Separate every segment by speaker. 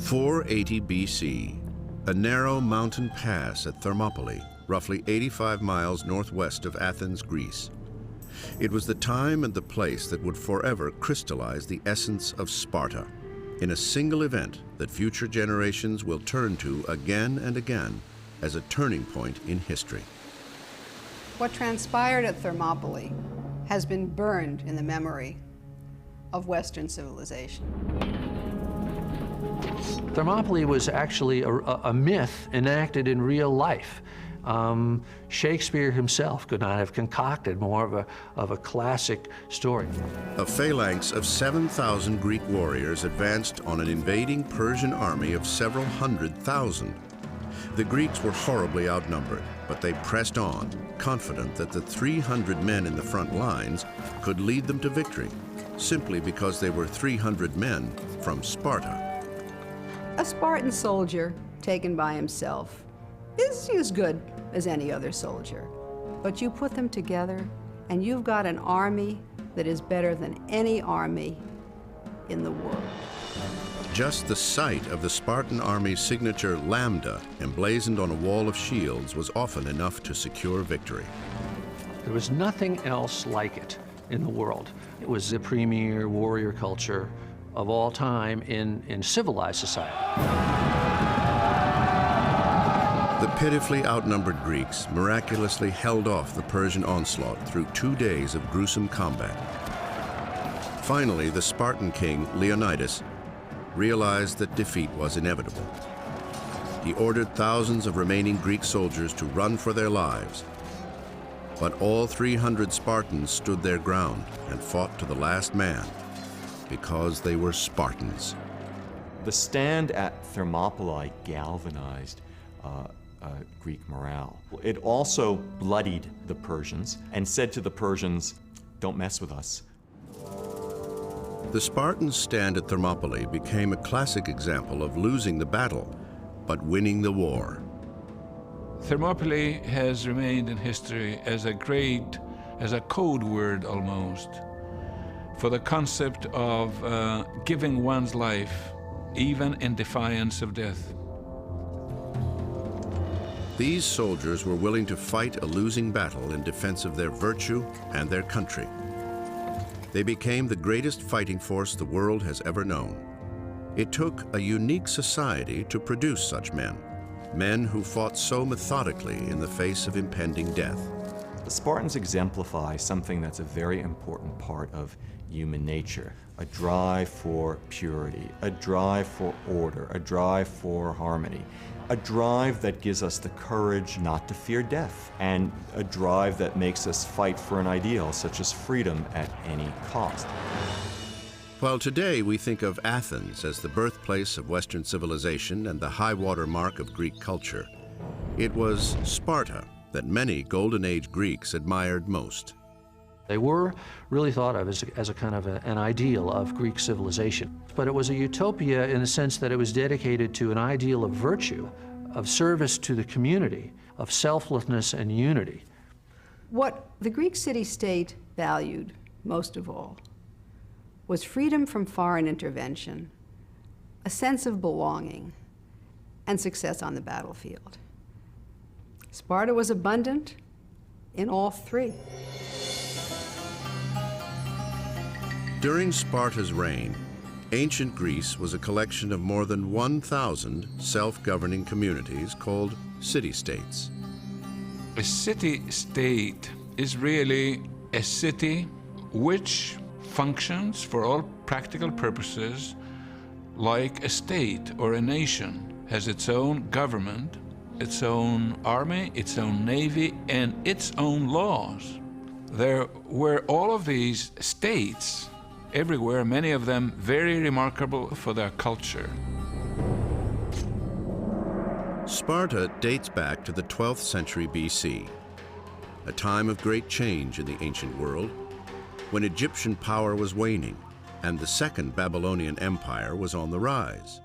Speaker 1: 480 BC, a narrow mountain pass at Thermopylae, roughly 85 miles northwest of Athens, Greece. It was the time and the place that would forever crystallize the essence of Sparta in a single event that future generations will turn to again and again as a turning point in history.
Speaker 2: What transpired at Thermopylae has been burned in the memory of Western civilization.
Speaker 3: Thermopylae was actually a myth enacted in real life. Shakespeare himself could not have concocted more of a classic story.
Speaker 1: A phalanx of 7,000 Greek warriors advanced on an invading Persian army of several 100,000. The Greeks were horribly outnumbered, but they pressed on, confident that the 300 men in the front lines could lead them to victory, simply because they were 300 men from Sparta.
Speaker 2: A Spartan soldier taken by himself is as good as any other soldier. But you put them together and you've got an army that is better than any army in the world.
Speaker 1: Just the sight of the Spartan army's signature lambda emblazoned on a wall of shields was often enough to secure victory.
Speaker 3: There was nothing else like it in the world. It was the premier warrior culture of all time in civilized society.
Speaker 1: The pitifully outnumbered Greeks miraculously held off the Persian onslaught through 2 days of gruesome combat. Finally, the Spartan king, Leonidas, realized that defeat was inevitable. He ordered thousands of remaining Greek soldiers to run for their lives. But all 300 Spartans stood their ground and fought to the last man, because they were Spartans.
Speaker 4: The stand at Thermopylae galvanized Greek morale. It also bloodied the Persians and said to the Persians, "Don't mess with us."
Speaker 1: The Spartans' stand at Thermopylae became a classic example of losing the battle, but winning the war.
Speaker 5: Thermopylae has remained in history as a code word almost, for the concept of giving one's life, even in defiance of death.
Speaker 1: These soldiers were willing to fight a losing battle in defense of their virtue and their country. They became the greatest fighting force the world has ever known. It took a unique society to produce such men, men who fought so methodically in the face of impending death.
Speaker 4: The Spartans exemplify something that's a very important part of human nature: a drive for purity, a drive for order, a drive for harmony, a drive that gives us the courage not to fear death, and a drive that makes us fight for an ideal such as freedom at any cost.
Speaker 1: While today we think of Athens as the birthplace of Western civilization and the high-water mark of Greek culture, it was Sparta that many Golden Age Greeks admired most.
Speaker 3: They were really thought of as a kind of an ideal of Greek civilization. But it was a utopia in the sense that it was dedicated to an ideal of virtue, of service to the community, of selflessness and unity.
Speaker 2: What the Greek city-state valued most of all was freedom from foreign intervention, a sense of belonging, and success on the battlefield. Sparta was abundant in all three.
Speaker 1: During Sparta's reign, ancient Greece was a collection of more than 1,000 self-governing communities called city-states.
Speaker 5: A city-state is really a city which functions for all practical purposes like a state or a nation, has its own government, its own army, its own navy, and its own laws. There were all of these states everywhere, many of them very remarkable for their culture.
Speaker 1: Sparta dates back to the 12th century BC, a time of great change in the ancient world, when Egyptian power was waning and the Second Babylonian Empire was on the rise.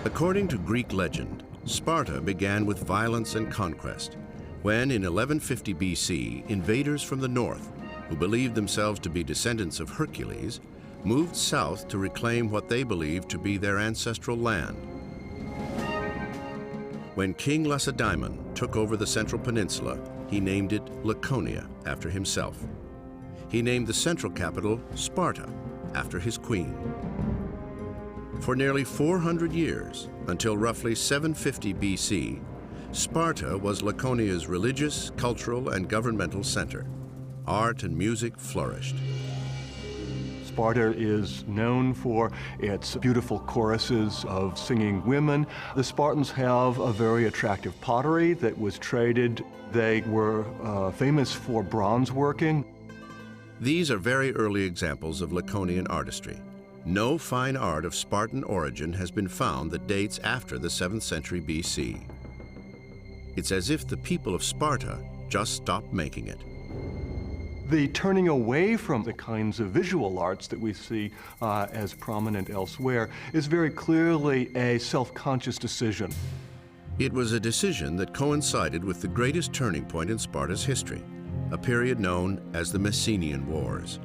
Speaker 1: According to Greek legend, Sparta began with violence and conquest, when in 1150 BC, invaders from the north, who believed themselves to be descendants of Hercules, moved south to reclaim what they believed to be their ancestral land. When King Lacedaemon took over the Central Peninsula, he named it Laconia after himself. He named the central capital Sparta after his queen. For nearly 400 years, until roughly 750 BC, Sparta was Laconia's religious, cultural, and governmental center. Art and music flourished.
Speaker 6: Sparta is known for its beautiful choruses of singing women. The Spartans have a very attractive pottery that was traded. They were famous for bronze working.
Speaker 1: These are very early examples of Laconian artistry. No fine art of Spartan origin has been found that dates after the 7th century BC. It's as if the people of Sparta just stopped making it.
Speaker 6: The turning away from the kinds of visual arts that we see as prominent elsewhere is very clearly a self-conscious decision.
Speaker 1: It was a decision that coincided with the greatest turning point in Sparta's history, a period known as the Messenian Wars.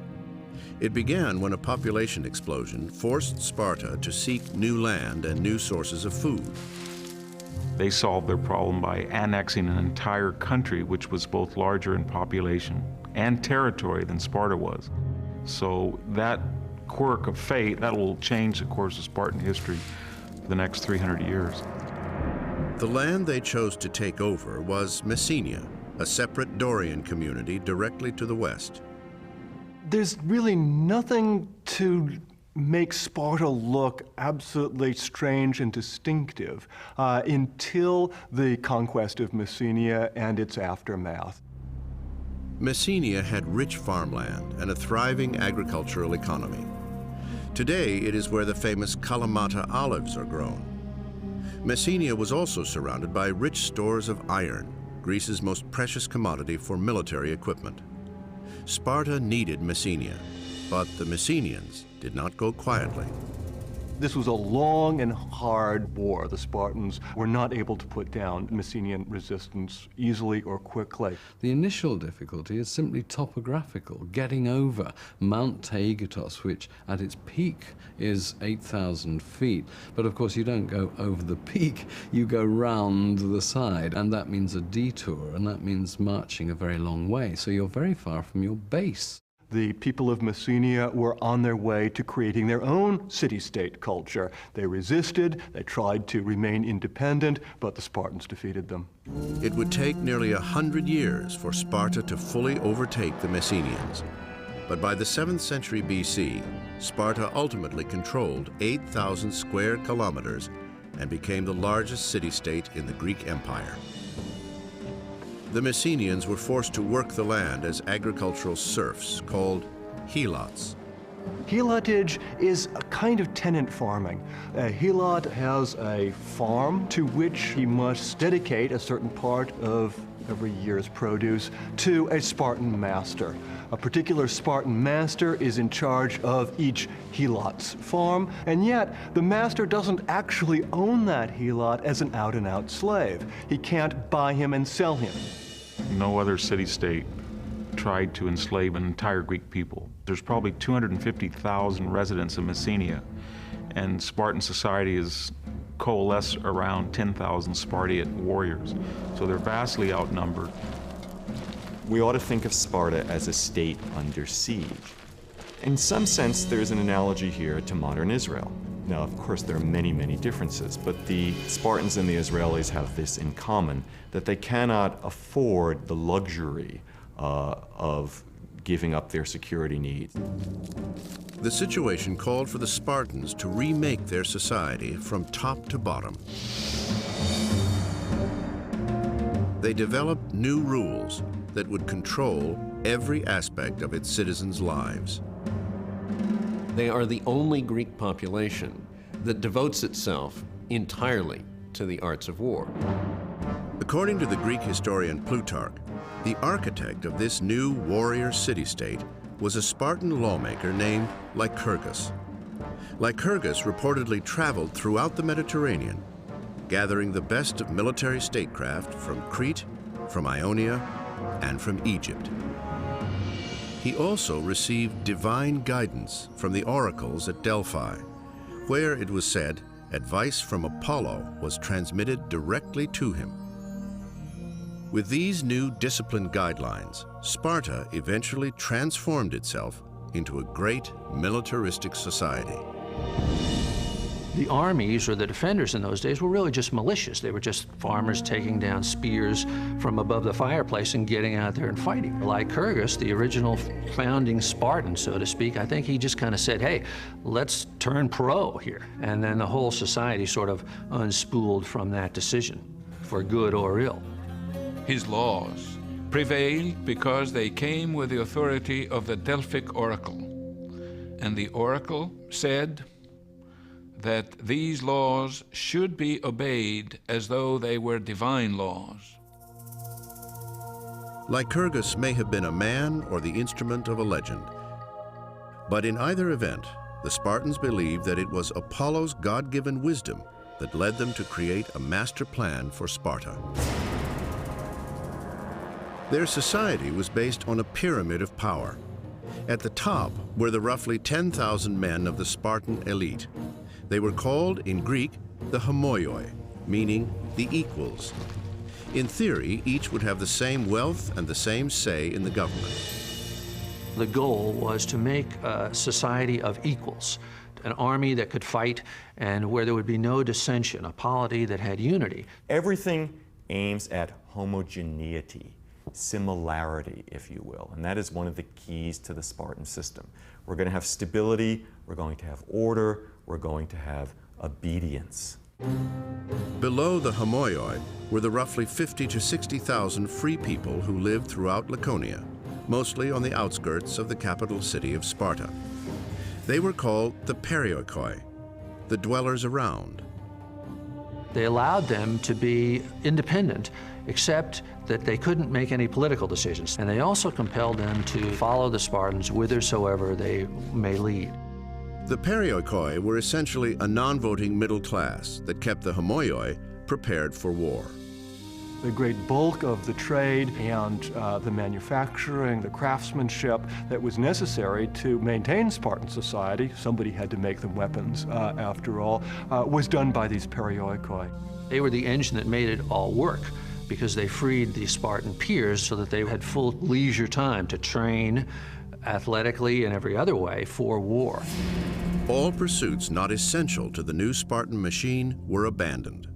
Speaker 1: It began when a population explosion forced Sparta to seek new land and new sources of food.
Speaker 7: They solved their problem by annexing an entire country which was both larger in population and territory than Sparta was. So that quirk of fate, that will change the course of Spartan history for the next 300 years.
Speaker 1: The land they chose to take over was Messenia, a separate Dorian community directly to the west.
Speaker 6: There's really nothing to make Sparta look absolutely strange and distinctive until the conquest of Messenia and its aftermath.
Speaker 1: Messenia had rich farmland and a thriving agricultural economy. Today, it is where the famous Kalamata olives are grown. Messenia was also surrounded by rich stores of iron, Greece's most precious commodity for military equipment. Sparta needed Messenia, but the Messenians did not go quietly.
Speaker 6: This was a long and hard war. The Spartans were not able to put down Messenian resistance easily or quickly.
Speaker 8: The initial difficulty is simply topographical, getting over Mount Taygetos, which at its peak is 8,000 feet. But of course you don't go over the peak, you go round the side, and that means a detour, and that means marching a very long way. So you're very far from your base.
Speaker 6: The people of Messenia were on their way to creating their own city-state culture. They resisted, they tried to remain independent, but the Spartans defeated them.
Speaker 1: It would take nearly 100 years for Sparta to fully overtake the Messenians. But by the 7th century BC, Sparta ultimately controlled 8,000 square kilometers and became the largest city-state in the Greek Empire. The Messenians were forced to work the land as agricultural serfs called helots.
Speaker 6: Helotage is a kind of tenant farming. A helot has a farm to which he must dedicate a certain part of every year's produce to a Spartan master. A particular Spartan master is in charge of each helot's farm, and yet the master doesn't actually own that helot as an out-and-out slave. He can't buy him and sell him.
Speaker 7: No other city-state tried to enslave an entire Greek people. There's probably 250,000 residents of Messenia, and Spartan society is coalesced around 10,000 Spartan warriors. So they're vastly outnumbered.
Speaker 4: We ought to think of Sparta as a state under siege. In some sense, there's an analogy here to modern Israel. Now, of course, there are many, many differences, but the Spartans and the Israelis have this in common, that they cannot afford the luxury of giving up their security needs.
Speaker 1: The situation called for the Spartans to remake their society from top to bottom. They developed new rules that would control every aspect of its citizens' lives.
Speaker 9: They are the only Greek population that devotes itself entirely to the arts of war.
Speaker 1: According to the Greek historian Plutarch, the architect of this new warrior city-state was a Spartan lawmaker named Lycurgus. Lycurgus reportedly traveled throughout the Mediterranean, gathering the best of military statecraft from Crete, from Ionia, and from Egypt. He also received divine guidance from the oracles at Delphi, where it was said advice from Apollo was transmitted directly to him. With these new discipline guidelines, Sparta eventually transformed itself into a great militaristic society.
Speaker 3: The armies, or the defenders in those days, were really just militias. They were just farmers taking down spears from above the fireplace and getting out there and fighting. Lycurgus, the original founding Spartan, so to speak, I think he just kind of said, hey, let's turn pro here. And then the whole society sort of unspooled from that decision, for good or ill.
Speaker 5: His laws prevailed because they came with the authority of the Delphic oracle. And the oracle said that these laws should be obeyed as though they were divine laws.
Speaker 1: Lycurgus may have been a man or the instrument of a legend. But in either event, the Spartans believed that it was Apollo's God-given wisdom that led them to create a master plan for Sparta. Their society was based on a pyramid of power. At the top were the roughly 10,000 men of the Spartan elite. They were called, in Greek, the homoioi, meaning the equals. In theory, each would have the same wealth and the same say in the government.
Speaker 3: The goal was to make a society of equals, an army that could fight and where there would be no dissension, a polity that had unity.
Speaker 4: Everything aims at homogeneity, similarity, if you will, and that is one of the keys to the Spartan system. We're going to have stability, we're going to have order, we're going to have obedience.
Speaker 1: Below the homoioi were the roughly 50 to 60,000 free people who lived throughout Laconia, mostly on the outskirts of the capital city of Sparta. They were called the perioikoi, the dwellers around.
Speaker 3: They allowed them to be independent, except that they couldn't make any political decisions. And they also compelled them to follow the Spartans whithersoever they may lead.
Speaker 1: The perioikoi were essentially a non-voting middle class that kept the homoioi prepared for war.
Speaker 6: The great bulk of the trade and the manufacturing, the craftsmanship that was necessary to maintain Spartan society, somebody had to make them weapons after all, was done by these perioikoi.
Speaker 3: They were the engine that made it all work, because they freed the Spartan peers so that they had full leisure time to train athletically and every other way for war.
Speaker 1: All pursuits not essential to the new Spartan machine were abandoned.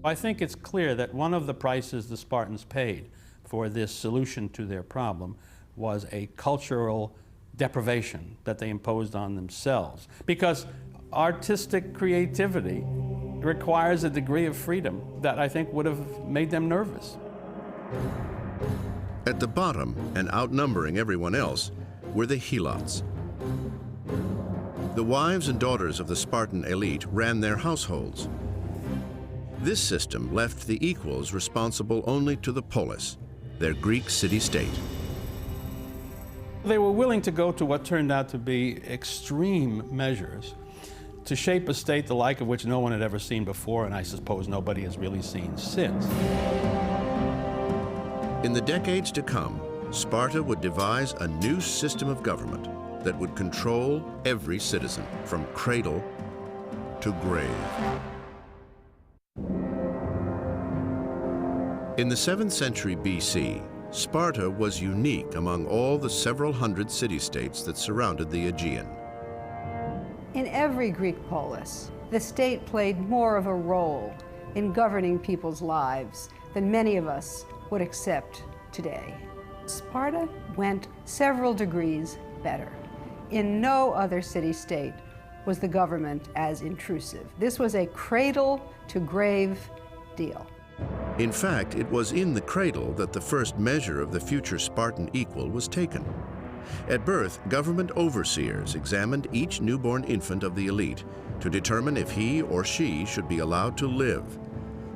Speaker 10: I think it's clear that one of the prices the Spartans paid for this solution to their problem was a cultural deprivation that they imposed on themselves. Because artistic creativity requires a degree of freedom that I think would have made them nervous.
Speaker 1: At the bottom, and outnumbering everyone else, were the helots. The wives and daughters of the Spartan elite ran their households. This system left the equals responsible only to the polis, their Greek city-state.
Speaker 10: They were willing to go to what turned out to be extreme measures to shape a state the like of which no one had ever seen before, and I suppose nobody has really seen since.
Speaker 1: In the decades to come, Sparta would devise a new system of government that would control every citizen, from cradle to grave. In the 7th century BC, Sparta was unique among all the several hundred city-states that surrounded the Aegean.
Speaker 2: In every Greek polis, the state played more of a role in governing people's lives than many of us would accept today. Sparta went several degrees better. In no other city-state was the government as intrusive. This was a cradle-to-grave deal.
Speaker 1: In fact, it was in the cradle that the first measure of the future Spartan equal was taken. At birth, government overseers examined each newborn infant of the elite to determine if he or she should be allowed to live.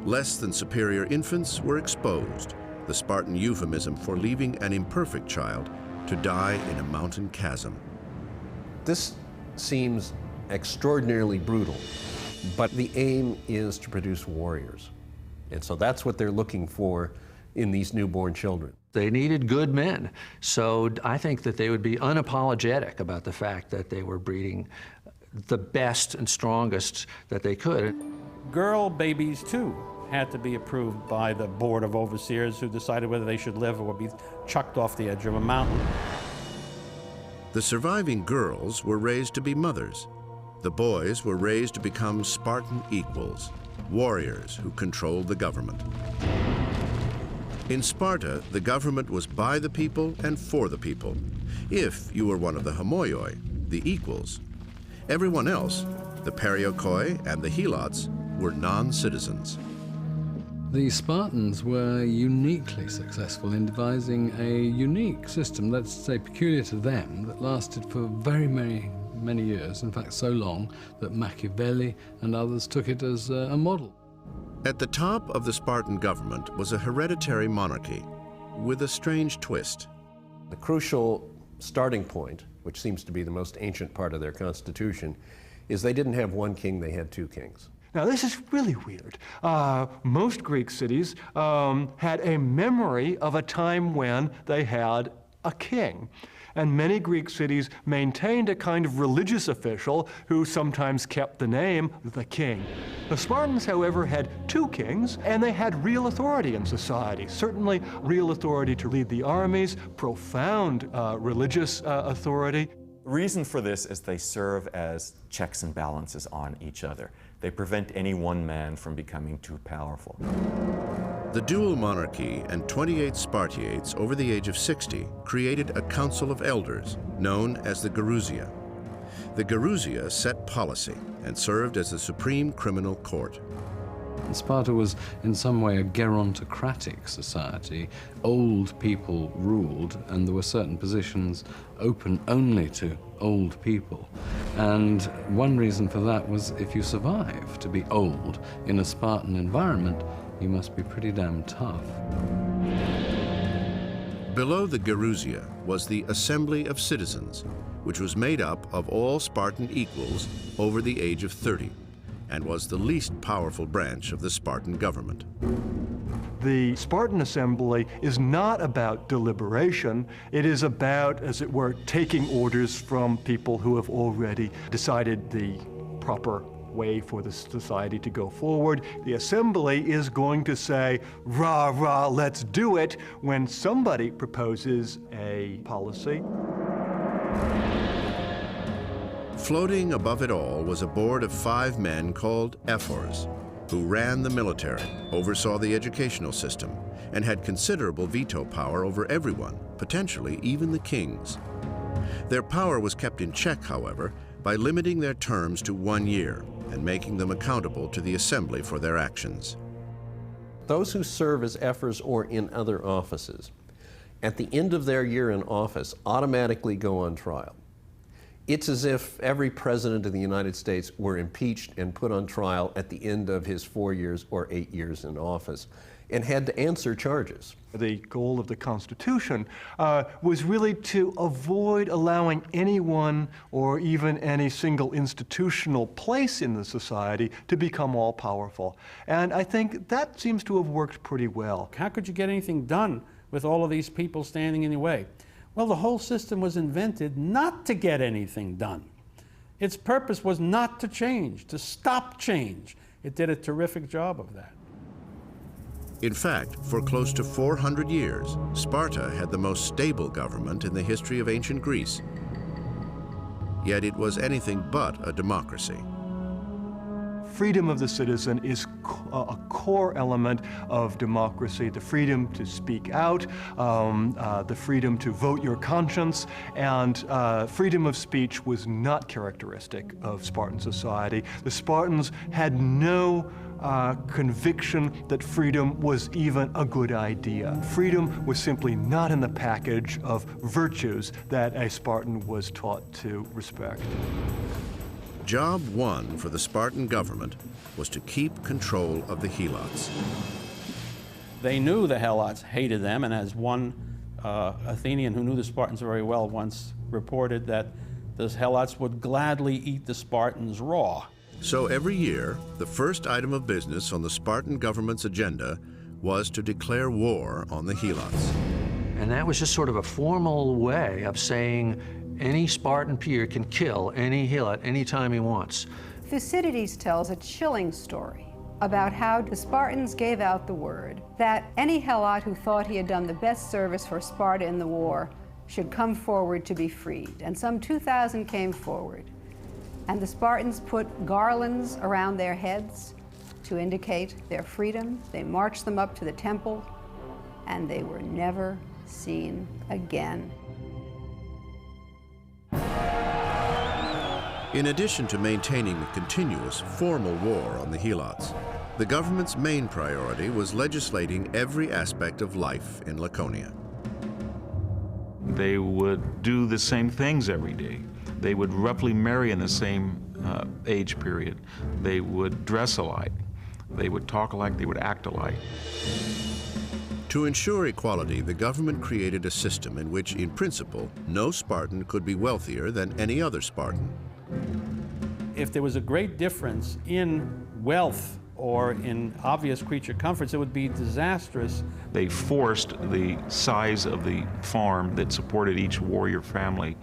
Speaker 1: Less than superior infants were exposed, the Spartan euphemism for leaving an imperfect child to die in a mountain chasm.
Speaker 9: This seems extraordinarily brutal, but the aim is to produce warriors. And so that's what they're looking for in these newborn children.
Speaker 3: They needed good men. So I think that they would be unapologetic about the fact that they were breeding the best and strongest that they could.
Speaker 10: Girl babies, too, had to be approved by the Board of Overseers, who decided whether they should live or be chucked off the edge of a mountain.
Speaker 1: The surviving girls were raised to be mothers. The boys were raised to become Spartan equals, warriors who controlled the government. In Sparta, the government was by the people and for the people, if you were one of the homoioi, the equals. Everyone else, the periokoi and the helots, were non-citizens.
Speaker 8: The Spartans were uniquely successful in devising a unique system, let's say peculiar to them, that lasted for very many years, in fact so long that Machiavelli and others took it as a model.
Speaker 1: At the top of the Spartan government was a hereditary monarchy with a strange twist.
Speaker 9: The crucial starting point, which seems to be the most ancient part of their constitution, is they didn't have one king, they had two kings.
Speaker 6: Now, this is really weird. Most Greek cities had a memory of a time when they had a king. And many Greek cities maintained a kind of religious official who sometimes kept the name the king. The Spartans, however, had two kings, and they had real authority in society. Certainly real authority to lead the armies, profound religious authority.
Speaker 4: The reason for this is they serve as checks and balances on each other. They prevent any one man from becoming too powerful.
Speaker 1: The dual monarchy and 28 Spartiates over the age of 60 created a council of elders known as the Gerousia. The Gerousia set policy and served as the supreme criminal court.
Speaker 8: Sparta was in some way a gerontocratic society. Old people ruled, and there were certain positions open only to old people. And one reason for that was if you survive to be old in a Spartan environment, you must be pretty damn tough.
Speaker 1: Below the Gerousia was the Assembly of Citizens, which was made up of all Spartan equals over the age of 30, and was the least powerful branch of the Spartan government.
Speaker 6: The Spartan assembly is not about deliberation. It is about, as it were, taking orders from people who have already decided the proper way for the society to go forward. The assembly is going to say, rah, rah, let's do it, when somebody proposes a policy.
Speaker 1: Floating above it all was a board of 5 men called ephors, who ran the military, oversaw the educational system, and had considerable veto power over everyone, potentially even the kings. Their power was kept in check, however, by limiting their terms to 1 year and making them accountable to the assembly for their actions.
Speaker 9: Those who serve as ephors or in other offices, at the end of their year in office, automatically go on trial. It's as if every president of the United States were impeached and put on trial at the end of his 4 years or 8 years in office and had to answer charges.
Speaker 6: The goal of the Constitution was really to avoid allowing anyone or even any single institutional place in the society to become all-powerful. And I think that seems to have worked pretty well.
Speaker 10: How could you get anything done with all of these people standing in your way? Well, the whole system was invented not to get anything done. Its purpose was not to change, to stop change. It did a terrific job of that.
Speaker 1: In fact, for close to 400 years, Sparta had the most stable government in the history of ancient Greece. Yet it was anything but a democracy.
Speaker 6: Freedom of the citizen is a core element of democracy. The freedom to speak out, the freedom to vote your conscience, and freedom of speech was not characteristic of Spartan society. The Spartans had no conviction that freedom was even a good idea. Freedom was simply not in the package of virtues that a Spartan was taught to respect.
Speaker 1: Job 1 for the Spartan government was to keep control of the helots.
Speaker 10: They knew the helots hated them, and as one Athenian who knew the Spartans very well once reported that the helots would gladly eat the Spartans raw.
Speaker 1: So every year, the first item of business on the Spartan government's agenda was to declare war on the helots.
Speaker 3: And that was just sort of a formal way of saying any Spartan peer can kill any Helot anytime he wants.
Speaker 2: Thucydides tells a chilling story about how the Spartans gave out the word that any Helot who thought he had done the best service for Sparta in the war should come forward to be freed. And some 2,000 came forward. And the Spartans put garlands around their heads to indicate their freedom. They marched them up to the temple, and they were never seen again.
Speaker 1: In addition to maintaining a continuous formal war on the Helots, the government's main priority was legislating every aspect of life in Laconia.
Speaker 7: They would do the same things every day. They would roughly marry in the same age period. They would dress alike. They would talk alike. They would act alike.
Speaker 1: To ensure equality, the government created a system in which, in principle, no Spartan could be wealthier than any other Spartan.
Speaker 10: If there was a great difference in wealth or in obvious creature comforts, it would be disastrous.
Speaker 7: They forced the size of the farm that supported each warrior family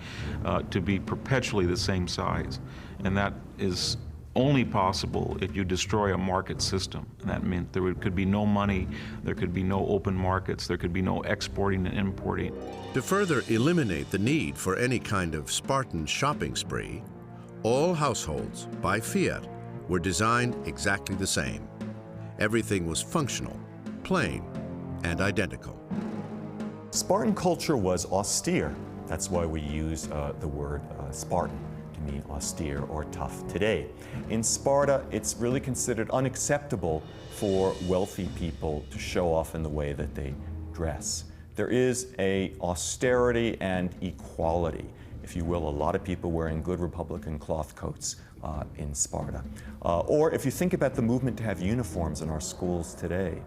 Speaker 7: to be perpetually the same size. And that is only possible if you destroy a market system. And that meant there could be no money, there could be no open markets, there could be no exporting and importing.
Speaker 1: To further eliminate the need for any kind of Spartan shopping spree, all households, by fiat, were designed exactly the same. Everything was functional, plain, and identical.
Speaker 4: Spartan culture was austere. That's why we use the word Spartan to mean austere or tough today. In Sparta, it's really considered unacceptable for wealthy people to show off in the way that they dress. There is a austerity and equality, if you will, a lot of people wearing good Republican cloth coats in Sparta. Or if you think about the movement to have uniforms in our schools today,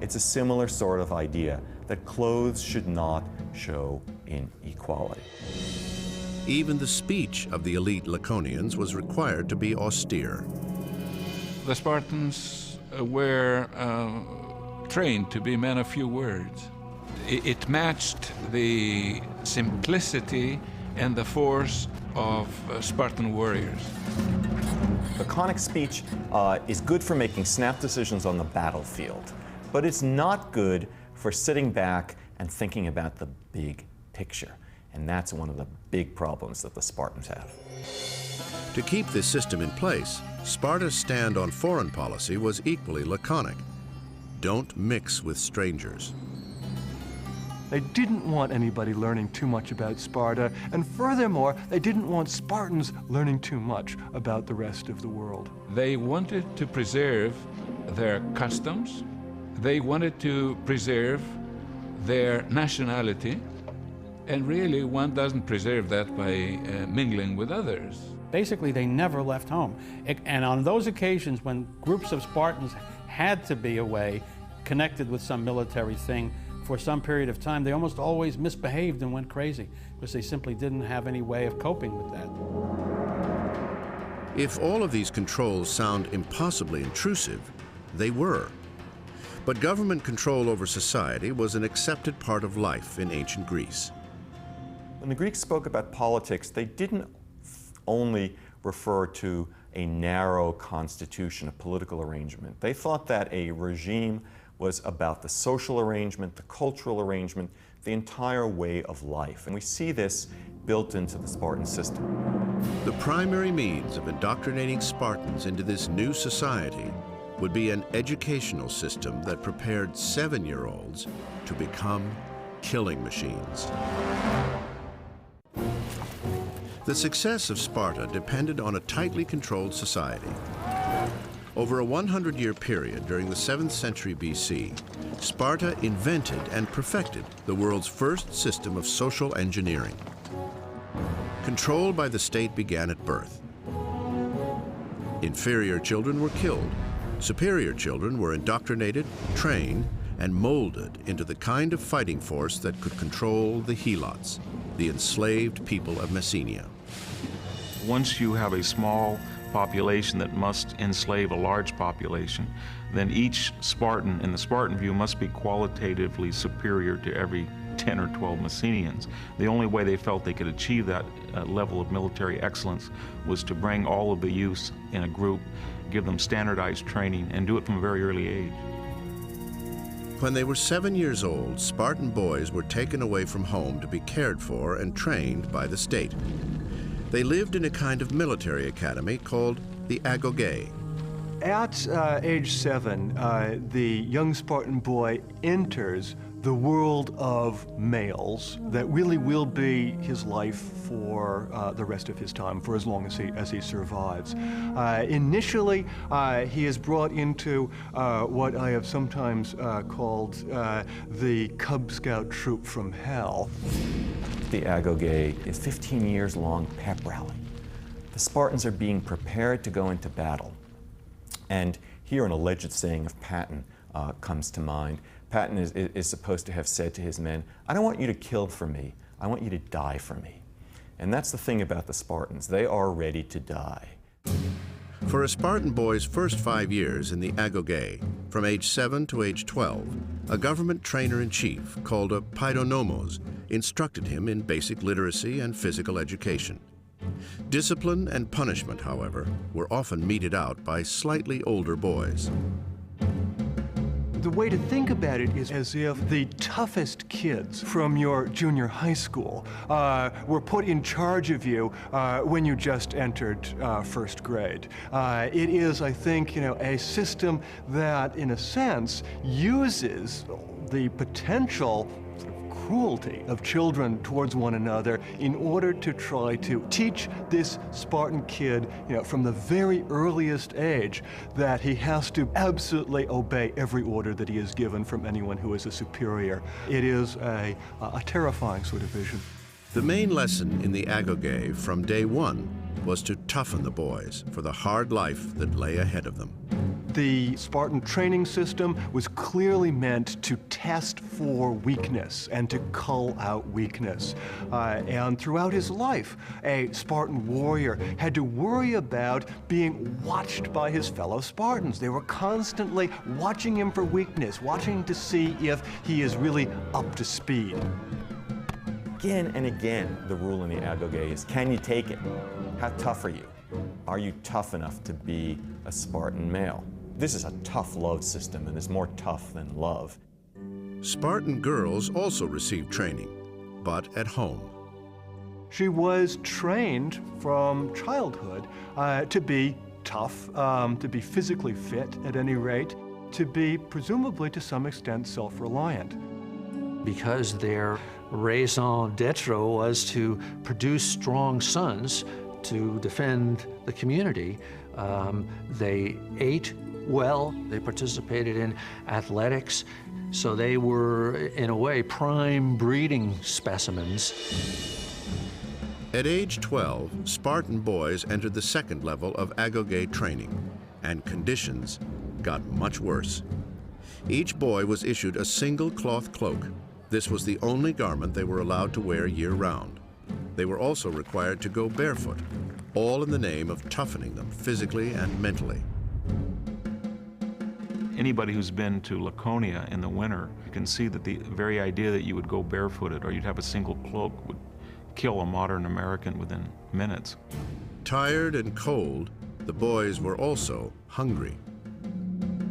Speaker 4: it's a similar sort of idea that clothes should not show inequality.
Speaker 1: Even the speech of the elite Laconians was required to be austere.
Speaker 5: The Spartans were trained to be men of few words. It matched the simplicity and the force of Spartan warriors.
Speaker 4: Laconic speech is good for making snap decisions on the battlefield, but it's not good for sitting back and thinking about the big picture. And that's one of the big problems that the Spartans have.
Speaker 1: To keep this system in place, Sparta's stand on foreign policy was equally laconic. Don't mix with strangers.
Speaker 6: They didn't want anybody learning too much about Sparta, and furthermore, they didn't want Spartans learning too much about the rest of the world.
Speaker 5: They wanted to preserve their customs. They wanted to preserve their nationality. And really, one doesn't preserve that by mingling with others.
Speaker 10: Basically, they never left home. And on those occasions when groups of Spartans had to be away, connected with some military thing, for some period of time, they almost always misbehaved and went crazy because they simply didn't have any way of coping with that.
Speaker 1: If all of these controls sound impossibly intrusive, they were. But government control over society was an accepted part of life in ancient Greece.
Speaker 4: When the Greeks spoke about politics, they didn't only refer to a narrow constitution, a political arrangement. They thought that a regime was about the social arrangement, the cultural arrangement, the entire way of life. And we see this built into the Spartan system.
Speaker 1: The primary means of indoctrinating Spartans into this new society would be an educational system that prepared 7-year-olds to become killing machines. The success of Sparta depended on a tightly controlled society. Over a 100-year period during the 7th century BC, Sparta invented and perfected the world's first system of social engineering. Control by the state began at birth. Inferior children were killed. Superior children were indoctrinated, trained, and molded into the kind of fighting force that could control the Helots, the enslaved people of Messenia.
Speaker 7: Once you have a small population that must enslave a large population, then each Spartan, in the Spartan view, must be qualitatively superior to every 10 or 12 Messenians. The only way they felt they could achieve that level of military excellence was to bring all of the youths in a group, give them standardized training, and do it from a very early age.
Speaker 1: When they were 7 years old, Spartan boys were taken away from home to be cared for and trained by the state. They lived in a kind of military academy called the Agogé.
Speaker 6: At age 7, the young Spartan boy enters the world of males that really will be his life for the rest of his time, for as long as he survives. Initially, he is brought into what I have sometimes called the Cub Scout troop from hell.
Speaker 4: The Agogé is 15 years long pep rally. The Spartans are being prepared to go into battle. And here an alleged saying of Patton comes to mind. Patton is supposed to have said to his men, "I don't want you to kill for me, I want you to die for me." And that's the thing about the Spartans, they are ready to die.
Speaker 1: For a Spartan boy's first 5 years in the Agogé, from age 7 to age 12, a government trainer-in-chief called a paidonomos instructed him in basic literacy and physical education. Discipline and punishment, however, were often meted out by slightly older boys.
Speaker 6: The way to think about it is as if the toughest kids from your junior high school were put in charge of you when you just entered first grade. It is, I think, a system that, in a sense, uses the potential cruelty of children towards one another in order to try to teach this Spartan kid, from the very earliest age, that he has to absolutely obey every order that he is given from anyone who is a superior. It is a terrifying sort of vision.
Speaker 1: The main lesson in the Agogé from day one was to toughen the boys for the hard life that lay ahead of them.
Speaker 6: The Spartan training system was clearly meant to test for weakness and to cull out weakness. And throughout his life, a Spartan warrior had to worry about being watched by his fellow Spartans. They were constantly watching him for weakness, watching to see if he is really up to speed.
Speaker 4: Again and again, the rule in the Agogé is, can you take it? How tough are you? Are you tough enough to be a Spartan male? This is a tough love system, and it's more tough than love.
Speaker 1: Spartan girls also received training, but at home.
Speaker 6: She was trained from childhood to be tough, to be physically fit at any rate, to be presumably to some extent self-reliant.
Speaker 3: Because their raison d'etre was to produce strong sons to defend the community, they ate well, they participated in athletics, so they were, in a way, prime breeding specimens.
Speaker 1: At age 12, Spartan boys entered the second level of Agogé training, and conditions got much worse. Each boy was issued a single cloth cloak. This was the only garment they were allowed to wear year-round. They were also required to go barefoot, all in the name of toughening them physically and mentally.
Speaker 7: Anybody who's been to Laconia in the winter can see that the very idea that you would go barefooted or you'd have a single cloak would kill a modern American within minutes.
Speaker 1: Tired and cold, the boys were also hungry.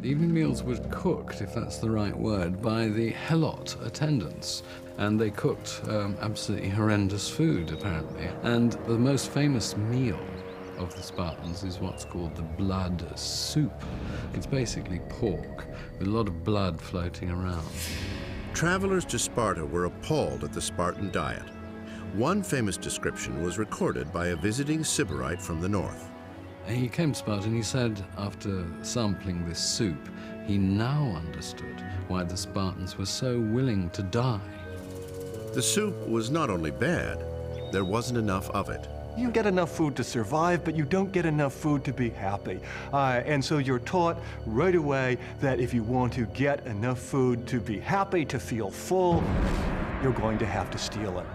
Speaker 8: The evening meals were cooked, if that's the right word, by the helot attendants. And they cooked absolutely horrendous food, apparently. And the most famous meal of the Spartans is what's called the blood soup. It's basically pork with a lot of blood floating around.
Speaker 1: Travelers to Sparta were appalled at the Spartan diet. One famous description was recorded by a visiting Sybarite from the north.
Speaker 8: And he came to Sparta and he said, after sampling this soup, he now understood why the Spartans were so willing to die.
Speaker 1: The soup was not only bad, there wasn't enough of it.
Speaker 6: You get enough food to survive, but you don't get enough food to be happy. And so you're taught right away that if you want to get enough food to be happy, to feel full, you're going to have to steal it.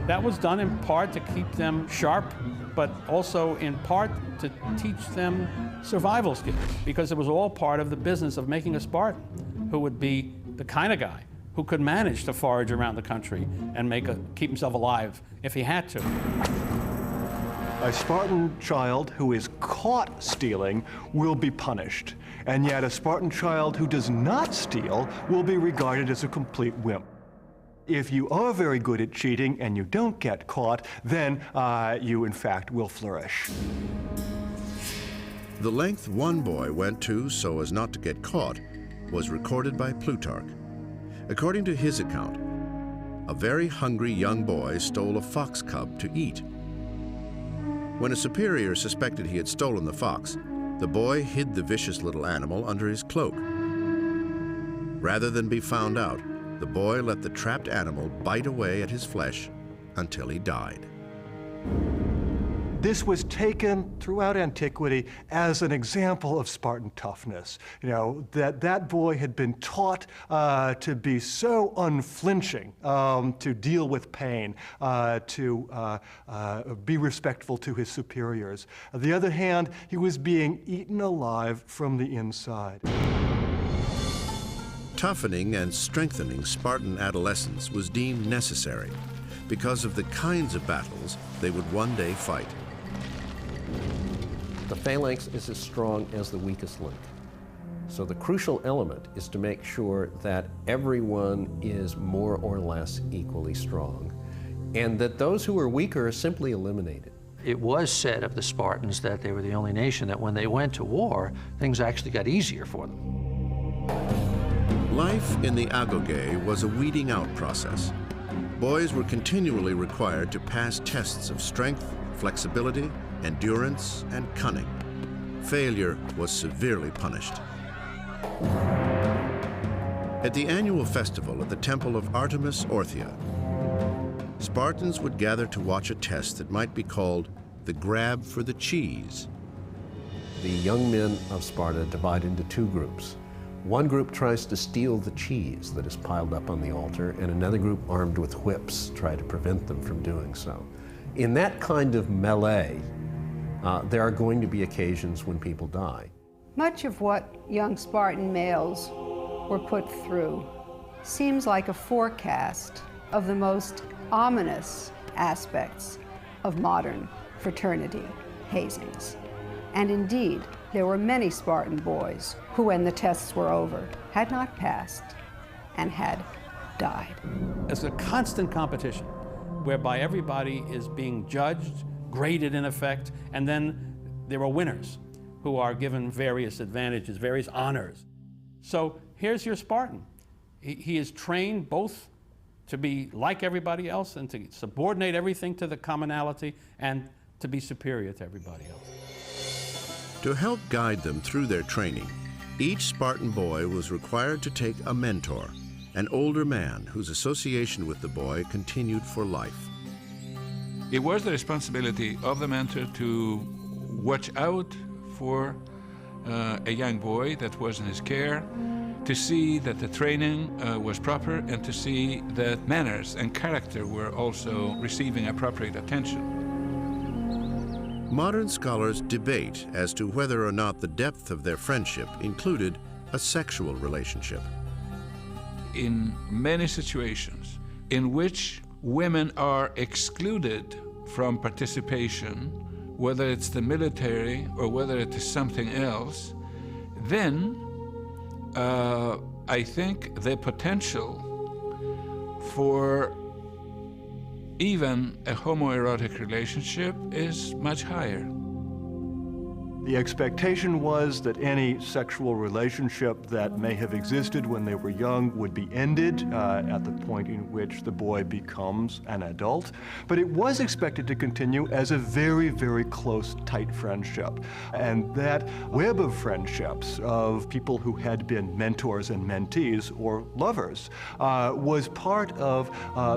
Speaker 10: That was done in part to keep them sharp, but also in part to teach them survival skills, because it was all part of the business of making a Spartan, who would be the kind of guy who could manage to forage around the country and keep himself alive if he had to.
Speaker 6: A Spartan child who is caught stealing will be punished, and yet a Spartan child who does not steal will be regarded as a complete wimp. If you are very good at cheating and you don't get caught, then you in fact will flourish.
Speaker 1: The length one boy went to so as not to get caught was recorded by Plutarch. According to his account, a very hungry young boy stole a fox cub to eat. When a superior suspected he had stolen the fox, the boy hid the vicious little animal under his cloak. Rather than be found out, the boy let the trapped animal bite away at his flesh until he died.
Speaker 6: This was taken throughout antiquity as an example of Spartan toughness. You know, that boy had been taught to be so unflinching, to deal with pain, to be respectful to his superiors. On the other hand, he was being eaten alive from the inside.
Speaker 1: Toughening and strengthening Spartan adolescents was deemed necessary because of the kinds of battles they would one day fight.
Speaker 9: The phalanx is as strong as the weakest link. So the crucial element is to make sure that everyone is more or less equally strong, and that those who are weaker are simply eliminated.
Speaker 3: It was said of the Spartans that they were the only nation that when they went to war, things actually got easier for them.
Speaker 1: Life in the agoge was a weeding out process. Boys were continually required to pass tests of strength, flexibility, endurance, and cunning. Failure was severely punished. At the annual festival at the temple of Artemis Orthia, Spartans would gather to watch a test that might be called the grab for the cheese.
Speaker 9: The young men of Sparta divide into two groups. One group tries to steal the cheese that is piled up on the altar, and another group, armed with whips, try to prevent them from doing so. In that kind of melee, there are going to be occasions when people die.
Speaker 2: Much of what young Spartan males were put through seems like a forecast of the most ominous aspects of modern fraternity hazings. And indeed, there were many Spartan boys who, when the tests were over, had not passed and had died.
Speaker 10: It's a constant competition whereby everybody is being judged, graded in effect, and then there are winners who are given various advantages, various honors. So here's your Spartan. He is trained both to be like everybody else and to subordinate everything to the commonality and to be superior to everybody else.
Speaker 1: To help guide them through their training, each Spartan boy was required to take a mentor, an older man whose association with the boy continued for life.
Speaker 5: It was the responsibility of the mentor to watch out for a young boy that was in his care, to see that the training was proper, and to see that manners and character were also receiving appropriate attention.
Speaker 1: Modern scholars debate as to whether or not the depth of their friendship included a sexual relationship.
Speaker 5: In many situations in which women are excluded from participation, whether it's the military or whether it is something else, then I think the potential for even a homoerotic relationship is much higher.
Speaker 6: The expectation was that any sexual relationship that may have existed when they were young would be ended at the point in which the boy becomes an adult. But it was expected to continue as a very, very close, tight friendship. And that web of friendships of people who had been mentors and mentees or lovers was part of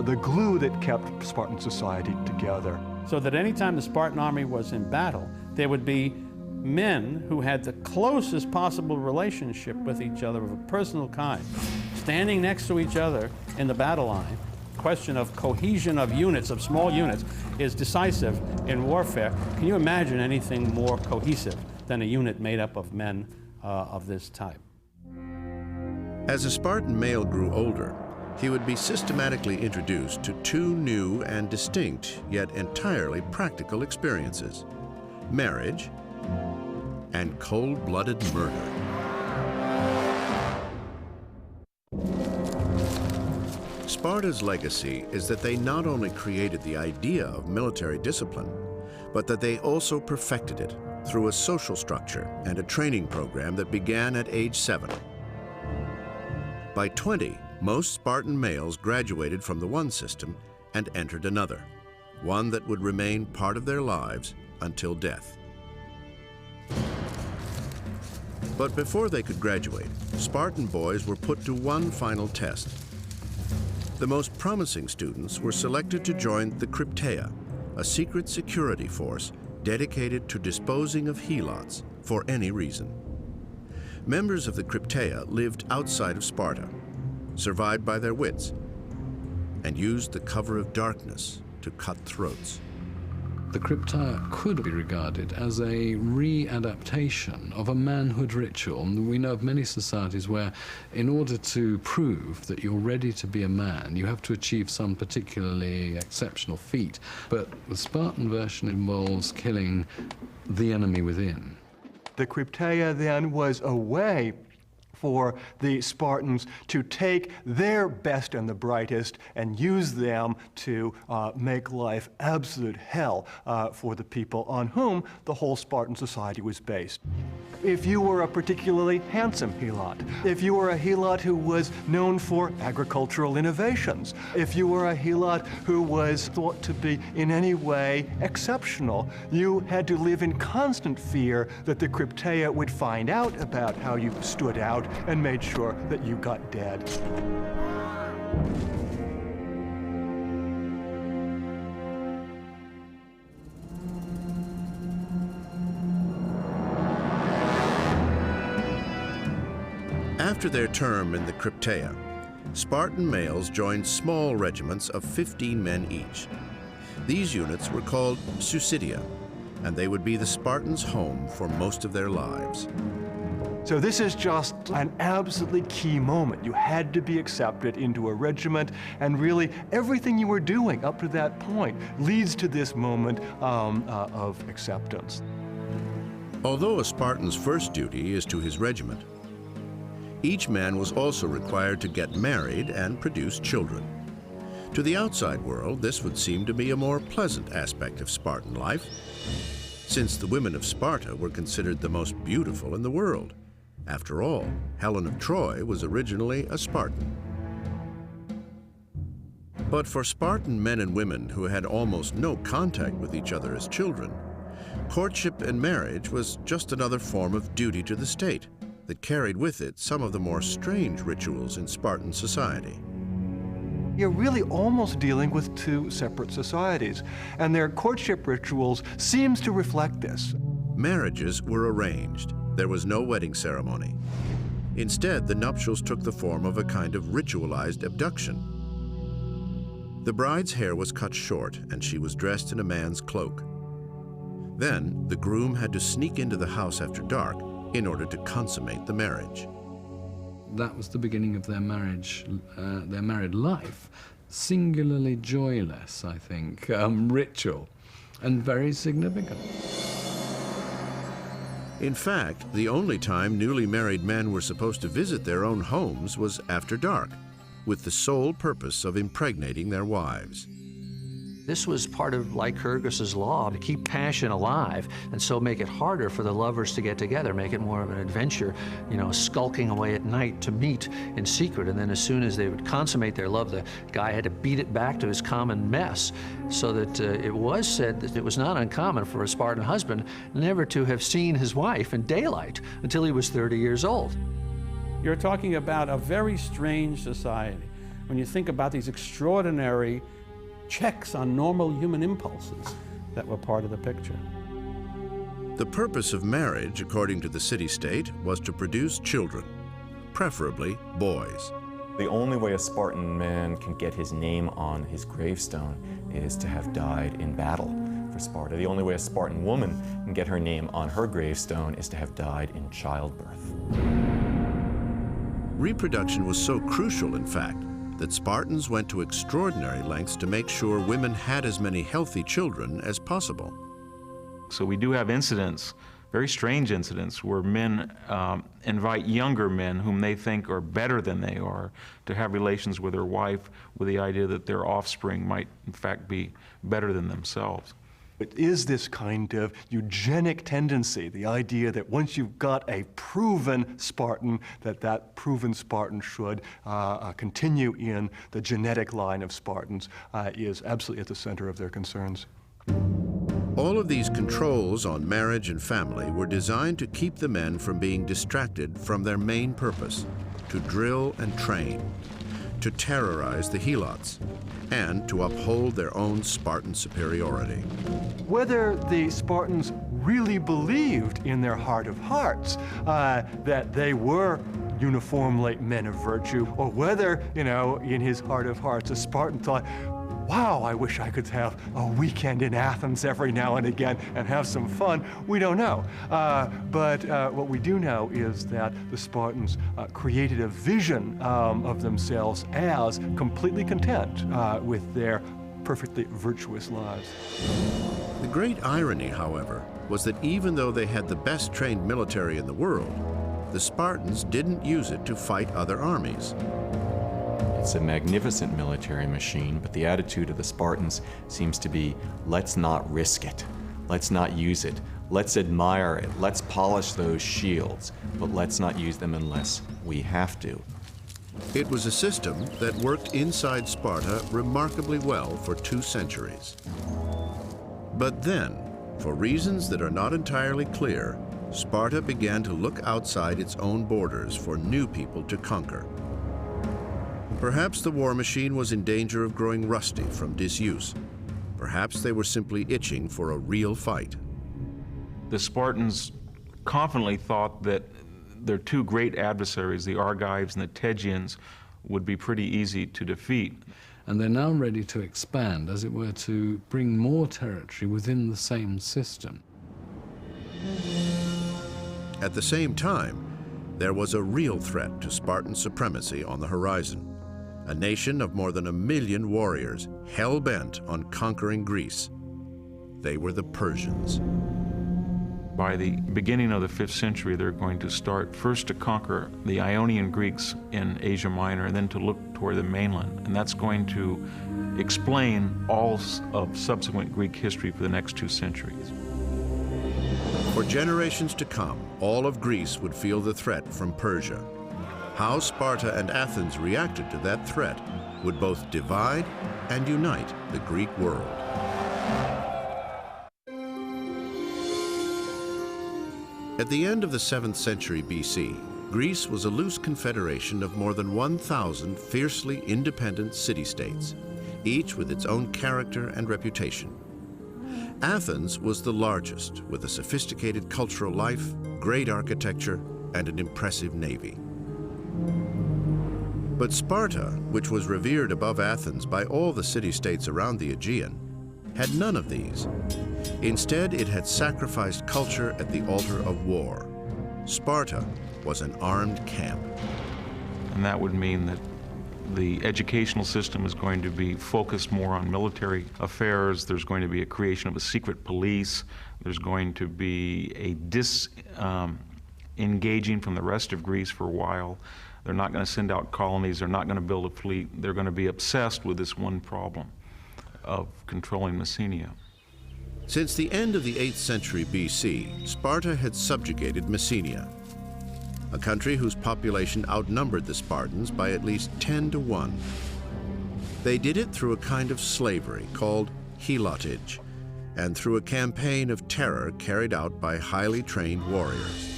Speaker 6: the glue that kept Spartan society together.
Speaker 10: So that anytime the Spartan army was in battle, there would be men who had the closest possible relationship with each other of a personal kind, standing next to each other in the battle line. The question of cohesion of units, of small units, is decisive in warfare. Can you imagine anything more cohesive than a unit made up of men of this type?
Speaker 1: As a Spartan male grew older, he would be systematically introduced to two new and distinct, yet entirely practical experiences: marriage and cold-blooded murder. Sparta's legacy is that they not only created the idea of military discipline, but that they also perfected it through a social structure and a training program that began at age 7. By 20, most Spartan males graduated from the one system and entered another, one that would remain part of their lives until death. But before they could graduate, Spartan boys were put to one final test. The most promising students were selected to join the Crypteia, a secret security force dedicated to disposing of helots for any reason. Members of the Crypteia lived outside of Sparta, survived by their wits, and used the cover of darkness to cut throats.
Speaker 8: The Crypteia could be regarded as a readaptation of a manhood ritual. And we know of many societies where, in order to prove that you're ready to be a man, you have to achieve some particularly exceptional feat. But the Spartan version involves killing the enemy within.
Speaker 6: The Crypteia then was a way for the Spartans to take their best and the brightest and use them to make life absolute hell for the people on whom the whole Spartan society was based. If you were a particularly handsome helot, if you were a helot who was known for agricultural innovations, if you were a helot who was thought to be in any way exceptional, you had to live in constant fear that the Crypteia would find out about how you stood out and made sure that you got dead.
Speaker 1: After their term in the Crypteia, Spartan males joined small regiments of 15 men each. These units were called Suicidia, and they would be the Spartans' home for most of their lives.
Speaker 6: So this is just an absolutely key moment. You had to be accepted into a regiment, and really everything you were doing up to that point leads to this moment of acceptance.
Speaker 1: Although a Spartan's first duty is to his regiment, each man was also required to get married and produce children. To the outside world, this would seem to be a more pleasant aspect of Spartan life, since the women of Sparta were considered the most beautiful in the world. After all, Helen of Troy was originally a Spartan. But for Spartan men and women who had almost no contact with each other as children, courtship and marriage was just another form of duty to the state that carried with it some of the more strange rituals in Spartan society.
Speaker 6: You're really almost dealing with two separate societies, and their courtship rituals seems to reflect this.
Speaker 1: Marriages were arranged. There was no wedding ceremony. Instead, the nuptials took the form of a kind of ritualized abduction. The bride's hair was cut short, and she was dressed in a man's cloak. Then, the groom had to sneak into the house after dark in order to consummate the marriage.
Speaker 8: That was the beginning of their marriage, their married life. Singularly joyless, I think, ritual, and very significant.
Speaker 1: In fact, the only time newly married men were supposed to visit their own homes was after dark, with the sole purpose of impregnating their wives.
Speaker 3: This was part of Lycurgus's law, to keep passion alive, and so make it harder for the lovers to get together, make it more of an adventure, you know, skulking away at night to meet in secret. And then as soon as they would consummate their love, the guy had to beat it back to his common mess. So that it was said that it was not uncommon for a Spartan husband never to have seen his wife in daylight until he was 30 years old.
Speaker 10: You're talking about a very strange society when you think about these extraordinary checks on normal human impulses that were part of the picture.
Speaker 1: The purpose of marriage, according to the city-state, was to produce children, preferably boys.
Speaker 4: The only way a Spartan man can get his name on his gravestone is to have died in battle for Sparta. The only way a Spartan woman can get her name on her gravestone is to have died in childbirth.
Speaker 1: Reproduction was so crucial, in fact, that Spartans went to extraordinary lengths to make sure women had as many healthy children as possible.
Speaker 7: So we do have incidents, very strange incidents, where men invite younger men whom they think are better than they are to have relations with their wife with the idea that their offspring might in fact be better than themselves.
Speaker 6: It is this kind of eugenic tendency, the idea that once you've got a proven Spartan, that proven Spartan should continue in the genetic line of Spartans, is absolutely at the center of their concerns.
Speaker 1: All of these controls on marriage and family were designed to keep the men from being distracted from their main purpose, to drill and train, to terrorize the helots, and to uphold their own Spartan superiority.
Speaker 6: Whether the Spartans really believed in their heart of hearts that they were uniformly men of virtue, or whether, in his heart of hearts, a Spartan thought, wow, I wish I could have a weekend in Athens every now and again and have some fun. We don't know. But what we do know is that the Spartans created a vision of themselves as completely content with their perfectly virtuous lives.
Speaker 1: The great irony, however, was that even though they had the best trained military in the world, the Spartans didn't use it to fight other armies.
Speaker 4: It's a magnificent military machine, but the attitude of the Spartans seems to be, let's not risk it. Let's not use it. Let's admire it. Let's polish those shields, but let's not use them unless we have to.
Speaker 1: It was a system that worked inside Sparta remarkably well for 2 centuries. But then, for reasons that are not entirely clear, Sparta began to look outside its own borders for new people to conquer. Perhaps the war machine was in danger of growing rusty from disuse. Perhaps they were simply itching for a real fight.
Speaker 7: The Spartans confidently thought that their 2 great adversaries, the Argives and the Tegeans, would be pretty easy to defeat.
Speaker 8: And they're now ready to expand, as it were, to bring more territory within the same system.
Speaker 1: At the same time, there was a real threat to Spartan supremacy on the horizon. A nation of more than 1 million warriors, hell-bent on conquering Greece. They were the Persians.
Speaker 7: By the beginning of the 5th century, they're going to start first to conquer the Ionian Greeks in Asia Minor, and then to look toward the mainland. And that's going to explain all of subsequent Greek history for the next 2 centuries.
Speaker 1: For generations to come, all of Greece would feel the threat from Persia. How Sparta and Athens reacted to that threat would both divide and unite the Greek world. At the end of the 7th century BC, Greece was a loose confederation of more than 1,000 fiercely independent city-states, each with its own character and reputation. Athens was the largest, with a sophisticated cultural life, great architecture, and an impressive navy. But Sparta, which was revered above Athens by all the city-states around the Aegean, had none of these. Instead, it had sacrificed culture at the altar of war. Sparta was an armed camp.
Speaker 7: And that would mean that the educational system is going to be focused more on military affairs. There's going to be a creation of a secret police. There's going to be a disengaging from the rest of Greece for a while. They're not going to send out colonies. They're not going to build a fleet. They're going to be obsessed with this one problem of controlling Messenia.
Speaker 1: Since the end of the 8th century BC, Sparta had subjugated Messenia, a country whose population outnumbered the Spartans by at least 10 to 1. They did it through a kind of slavery called helotage, and through a campaign of terror carried out by highly trained warriors.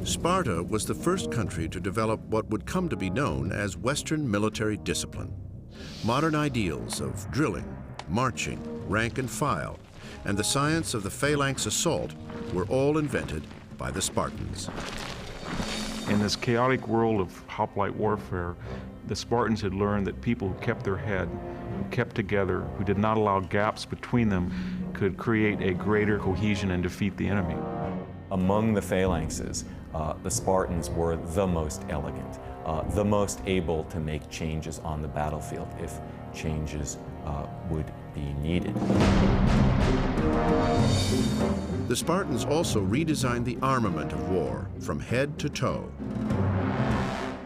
Speaker 1: Sparta was the first country to develop what would come to be known as Western military discipline. Modern ideals of drilling, marching, rank and file, and the science of the phalanx assault were all invented by the Spartans.
Speaker 7: In this chaotic world of hoplite warfare, the Spartans had learned that people who kept their head, who kept together, who did not allow gaps between them, could create a greater cohesion and defeat the enemy.
Speaker 4: Among the phalanxes, the Spartans were the most elegant. the most able to make changes on the battlefield if changes would be needed.
Speaker 1: The Spartans also redesigned the armament of war from head to toe.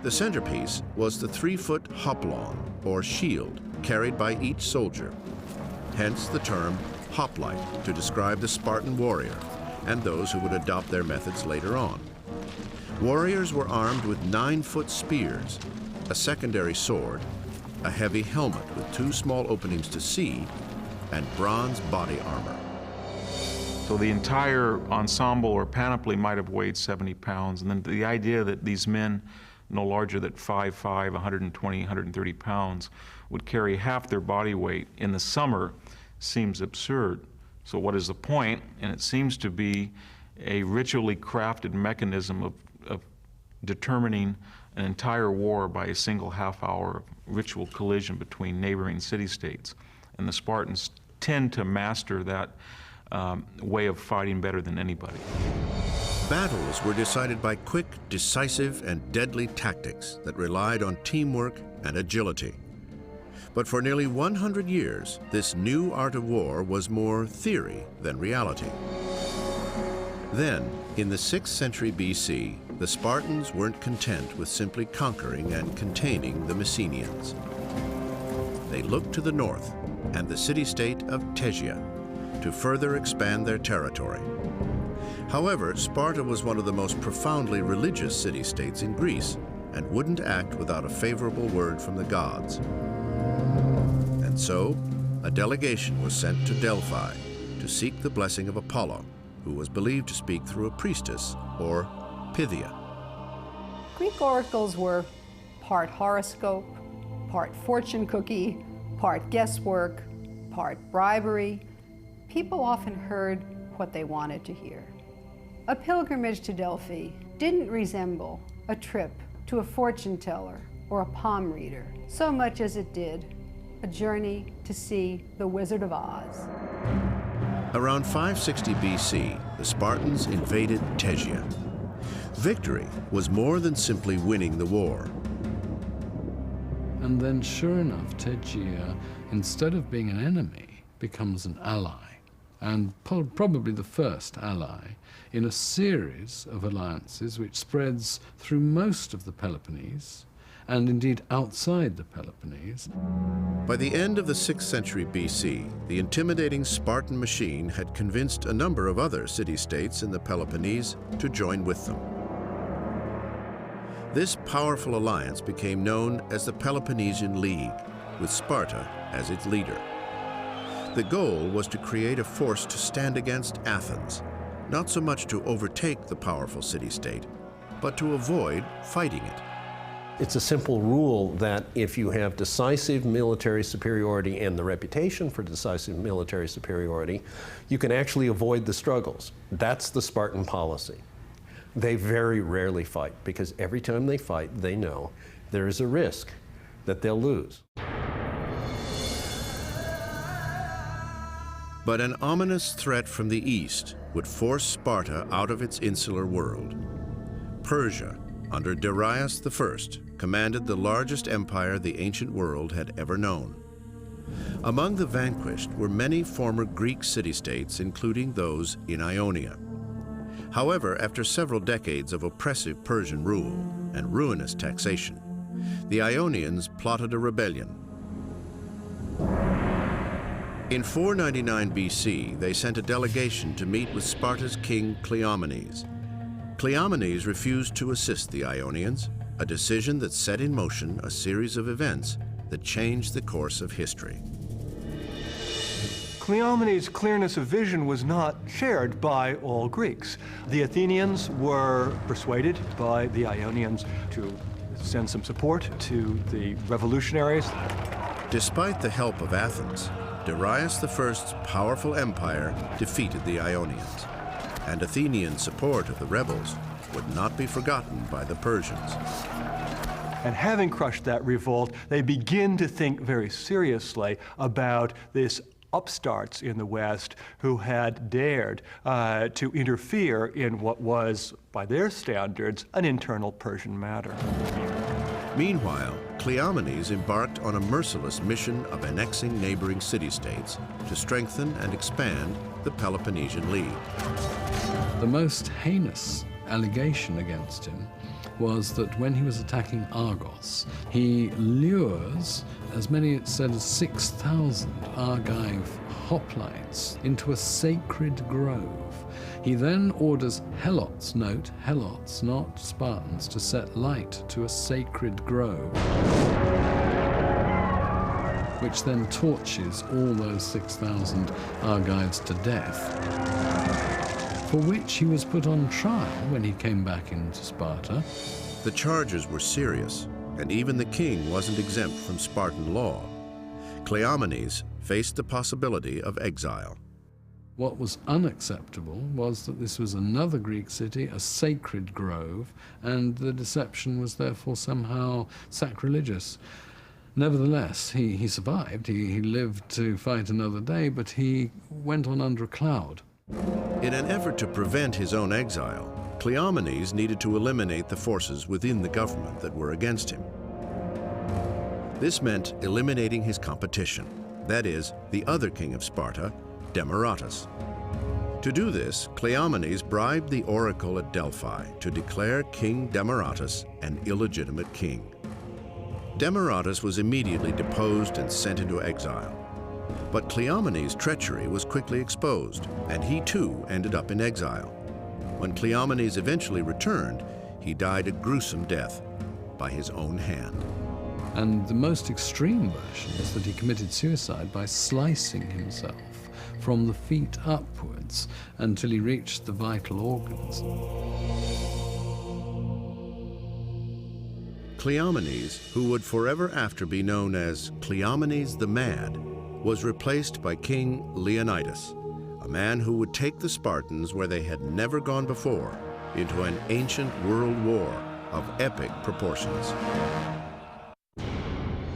Speaker 1: The centerpiece was the 3-foot hoplon, or shield, carried by each soldier. Hence the term hoplite to describe the Spartan warrior and those who would adopt their methods later on. Warriors were armed with 9-foot spears, a secondary sword, a heavy helmet with 2 small openings to see, and bronze body armor.
Speaker 7: So the entire ensemble or panoply might have weighed 70 pounds, and then the idea that these men, no larger than 5'5", 120, 130 pounds, would carry half their body weight in the summer seems absurd. So what is the point? And it seems to be a ritually crafted mechanism of determining an entire war by a single half-hour ritual collision between neighboring city-states. And the Spartans tend to master that way of fighting better than anybody.
Speaker 1: Battles were decided by quick, decisive, and deadly tactics that relied on teamwork and agility. But for nearly 100 years, this new art of war was more theory than reality. Then, in the 6th century BC, the Spartans weren't content with simply conquering and containing the Messenians. They looked to the north and the city-state of Tegea to further expand their territory. However, Sparta was one of the most profoundly religious city-states in Greece and wouldn't act without a favorable word from the gods. And so, a delegation was sent to Delphi to seek the blessing of Apollo, who was believed to speak through a priestess, or Pythia.
Speaker 2: Greek oracles were part horoscope, part fortune cookie, part guesswork, part bribery. People often heard what they wanted to hear. A pilgrimage to Delphi didn't resemble a trip to a fortune teller or a palm reader so much as it did a journey to see the Wizard of Oz.
Speaker 1: Around 560 BC, the Spartans invaded Tegea. Victory was more than simply winning the war.
Speaker 8: And then, sure enough, Tegea, instead of being an enemy, becomes an ally, and probably the first ally in a series of alliances which spreads through most of the Peloponnese, and indeed outside the Peloponnese.
Speaker 1: By the end of the 6th century BC, the intimidating Spartan machine had convinced a number of other city-states in the Peloponnese to join with them. This powerful alliance became known as the Peloponnesian League, with Sparta as its leader. The goal was to create a force to stand against Athens, not so much to overtake the powerful city-state, but to avoid fighting it.
Speaker 9: It's a simple rule that if you have decisive military superiority and the reputation for decisive military superiority, you can actually avoid the struggles. That's the Spartan policy. They very rarely fight, because every time they fight, they know there is a risk that they'll lose.
Speaker 1: But an ominous threat from the east would force Sparta out of its insular world. Persia, under Darius I, commanded the largest empire the ancient world had ever known. Among the vanquished were many former Greek city-states, including those in Ionia. However, after several decades of oppressive Persian rule and ruinous taxation, the Ionians plotted a rebellion. In 499 BC, they sent a delegation to meet with Sparta's king Cleomenes. Cleomenes refused to assist the Ionians, a decision that set in motion a series of events that changed the course of history.
Speaker 6: Cleomenes' clearness of vision was not shared by all Greeks. The Athenians were persuaded by the Ionians to send some support to the revolutionaries.
Speaker 1: Despite the help of Athens, Darius I's powerful empire defeated the Ionians, and Athenian support of the rebels would not be forgotten by the Persians.
Speaker 6: And having crushed that revolt, they begin to think very seriously about this upstarts in the West who had dared to interfere in what was, by their standards, an internal Persian matter.
Speaker 1: Meanwhile, Cleomenes embarked on a merciless mission of annexing neighboring city-states to strengthen and expand the Peloponnesian League.
Speaker 8: The most heinous allegation against him was that when he was attacking Argos, he lures as many, it said, as 6,000 Argive hoplites into a sacred grove. He then orders helots, note, helots, not Spartans, to set light to a sacred grove, which then torches all those 6,000 Argives to death, for which he was put on trial when he came back into Sparta.
Speaker 1: The charges were serious, and even the king wasn't exempt from Spartan law. Cleomenes faced the possibility of exile.
Speaker 8: What was unacceptable was that this was another Greek city, a sacred grove, and the deception was therefore somehow sacrilegious. Nevertheless, he survived. He lived to fight another day, but he went on under a cloud.
Speaker 1: In an effort to prevent his own exile, Cleomenes needed to eliminate the forces within the government that were against him. This meant eliminating his competition, that is, the other king of Sparta, Demaratus. To do this, Cleomenes bribed the oracle at Delphi to declare King Demaratus an illegitimate king. Demaratus was immediately deposed and sent into exile. But Cleomenes' treachery was quickly exposed, and he too ended up in exile. When Cleomenes eventually returned, he died a gruesome death by his own hand.
Speaker 8: And the most extreme version is that he committed suicide by slicing himself from the feet upwards until he reached the vital organs.
Speaker 1: Cleomenes, who would forever after be known as Cleomenes the Mad, was replaced by King Leonidas, a man who would take the Spartans where they had never gone before, into an ancient world war of epic proportions.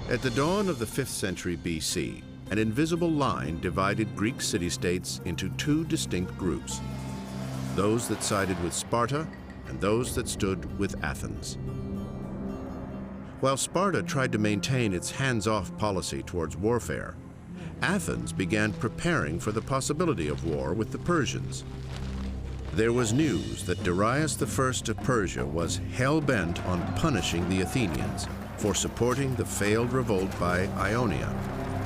Speaker 1: At the dawn of the 5th century BC, an invisible line divided Greek city-states into two distinct groups, those that sided with Sparta and those that stood with Athens. While Sparta tried to maintain its hands-off policy towards warfare, Athens began preparing for the possibility of war with the Persians. There was news that Darius I of Persia was hell-bent on punishing the Athenians for supporting the failed revolt by Ionia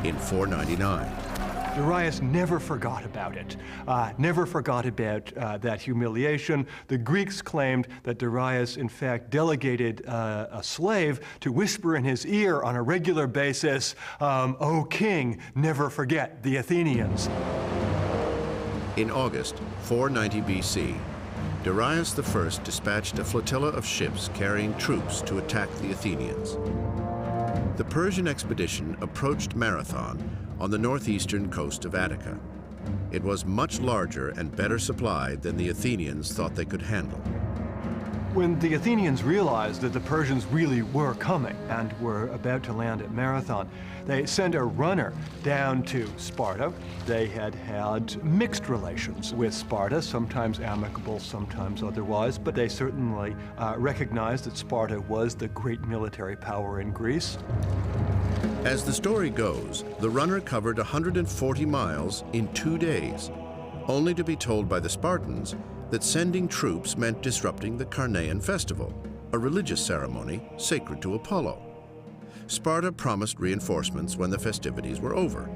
Speaker 1: in 499.
Speaker 6: Darius never forgot about it, never forgot about that humiliation. The Greeks claimed that Darius, in fact, delegated a slave to whisper in his ear on a regular basis, "O king, never forget the Athenians."
Speaker 1: In August 490 BC, Darius I dispatched a flotilla of ships carrying troops to attack the Athenians. The Persian expedition approached Marathon on the northeastern coast of Attica. It was much larger and better supplied than the Athenians thought they could handle.
Speaker 6: When the Athenians realized that the Persians really were coming and were about to land at Marathon, they sent a runner down to Sparta. They had had mixed relations with Sparta, sometimes amicable, sometimes otherwise, but they certainly recognized that Sparta was the great military power in Greece.
Speaker 1: As the story goes, the runner covered 140 miles in 2 days, only to be told by the Spartans that sending troops meant disrupting the Carnean festival, a religious ceremony sacred to Apollo. Sparta promised reinforcements when the festivities were over.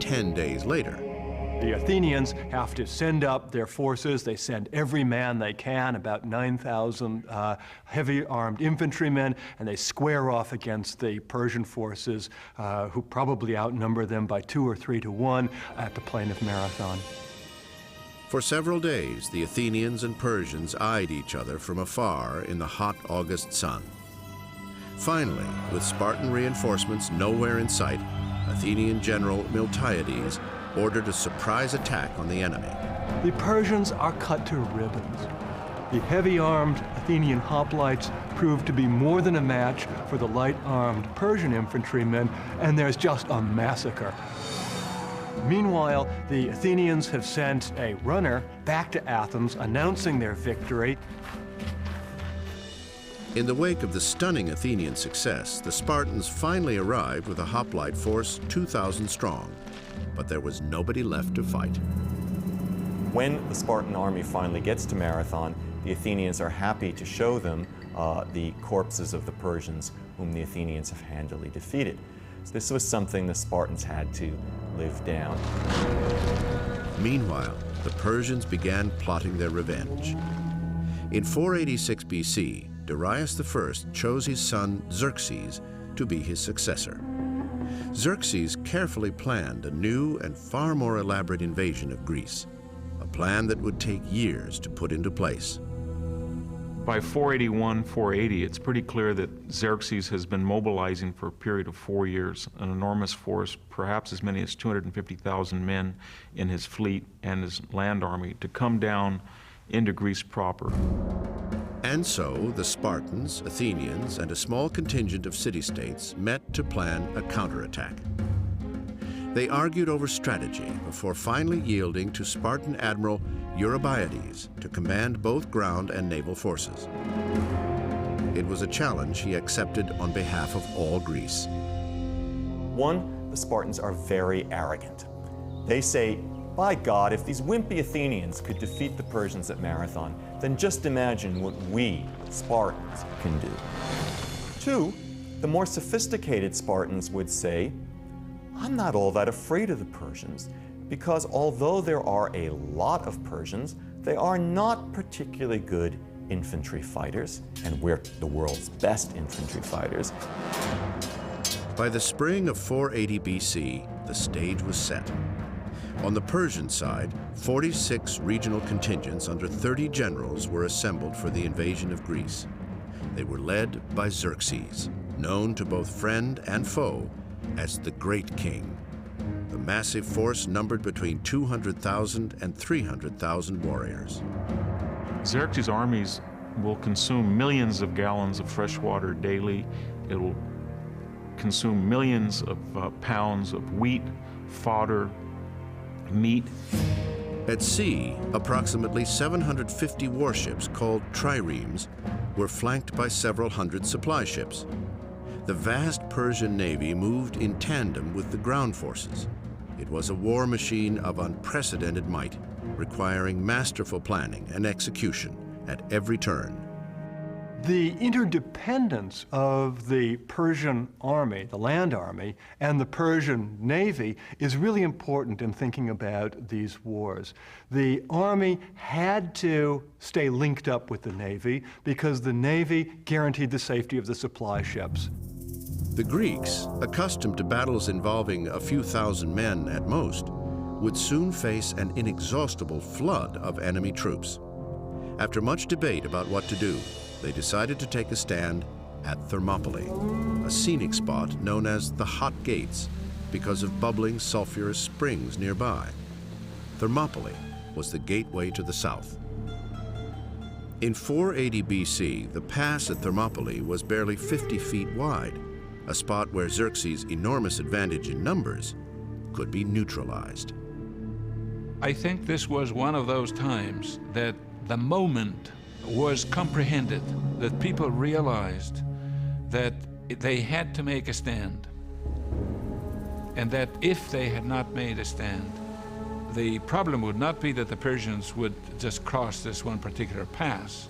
Speaker 1: 10 days later,
Speaker 6: the Athenians have to send up their forces. They send every man they can, about 9,000 heavy armed infantrymen, and they square off against the Persian forces, who probably outnumber them by 2 or 3 to 1 at the plain of Marathon.
Speaker 1: For several days, the Athenians and Persians eyed each other from afar in the hot August sun. Finally, with Spartan reinforcements nowhere in sight, Athenian general Miltiades ordered a surprise attack on the enemy.
Speaker 6: The Persians are cut to ribbons. The heavy-armed Athenian hoplites proved to be more than a match for the light-armed Persian infantrymen, and there's just a massacre. Meanwhile, the Athenians have sent a runner back to Athens announcing their victory.
Speaker 1: In the wake of the stunning Athenian success, the Spartans finally arrived with a hoplite force 2,000 strong, but there was nobody left to fight.
Speaker 4: When the Spartan army finally gets to Marathon, the Athenians are happy to show them the corpses of the Persians whom the Athenians have handily defeated. So this was something the Spartans had to live down.
Speaker 1: Meanwhile, the Persians began plotting their revenge. In 486 BC, Darius I chose his son Xerxes to be his successor. Xerxes carefully planned a new and far more elaborate invasion of Greece, a plan that would take years to put into place.
Speaker 7: By 481, 480, it's pretty clear that Xerxes has been mobilizing for a period of 4 years, an enormous force, perhaps as many as 250,000 men in his fleet and his land army, to come down into Greece proper.
Speaker 1: And so the Spartans, Athenians, and a small contingent of city-states met to plan a counterattack. They argued over strategy before finally yielding to Spartan Admiral Eurybiades to command both ground and naval forces. It was a challenge he accepted on behalf of all Greece.
Speaker 4: One, the Spartans are very arrogant. They say, by God, if these wimpy Athenians could defeat the Persians at Marathon, then just imagine what we, Spartans, can do. Two, the more sophisticated Spartans would say, I'm not all that afraid of the Persians, because although there are a lot of Persians, they are not particularly good infantry fighters, and we're the world's best infantry fighters.
Speaker 1: By the spring of 480 BC, the stage was set. On the Persian side, 46 regional contingents under 30 generals were assembled for the invasion of Greece. They were led by Xerxes, known to both friend and foe as the Great King. The massive force numbered between 200,000 and 300,000 warriors.
Speaker 7: Xerxes' armies will consume millions of gallons of fresh water daily. It will consume millions of pounds of wheat, fodder, meat.
Speaker 1: At sea, approximately 750 warships called triremes were flanked by several hundred supply ships. The vast Persian navy moved in tandem with the ground forces. It was a war machine of unprecedented might, requiring masterful planning and execution at every turn.
Speaker 6: The interdependence of the Persian army, the land army, and the Persian navy is really important in thinking about these wars. The army had to stay linked up with the navy because the navy guaranteed the safety of the supply ships.
Speaker 1: The Greeks, accustomed to battles involving a few thousand men at most, would soon face an inexhaustible flood of enemy troops. After much debate about what to do, they decided to take a stand at Thermopylae, a scenic spot known as the Hot Gates because of bubbling sulfurous springs nearby. Thermopylae was the gateway to the south. In 480 BC, the pass at Thermopylae was barely 50 feet wide, a spot where Xerxes' enormous advantage in numbers could be neutralized.
Speaker 5: I think this was one of those times that the moment was comprehended, that people realized that they had to make a stand, and that if they had not made a stand, the problem would not be that the Persians would just cross this one particular pass,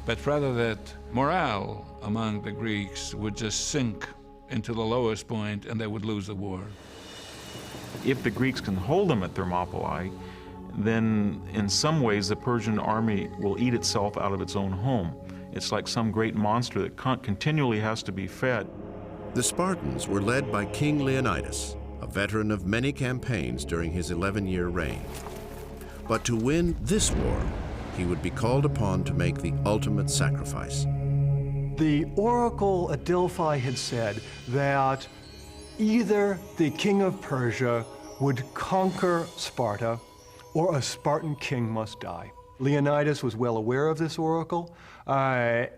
Speaker 5: but rather that morale among the Greeks would just sink into the lowest point and they would lose the war.
Speaker 7: If the Greeks can hold them at Thermopylae, then in some ways the Persian army will eat itself out of its own home. It's like some great monster that continually has to be fed.
Speaker 1: The Spartans were led by King Leonidas, a veteran of many campaigns during his 11-year reign. But to win this war, he would be called upon to make the ultimate sacrifice.
Speaker 6: The oracle at Delphi had said that either the king of Persia would conquer Sparta or a Spartan king must die. Leonidas was well aware of this oracle.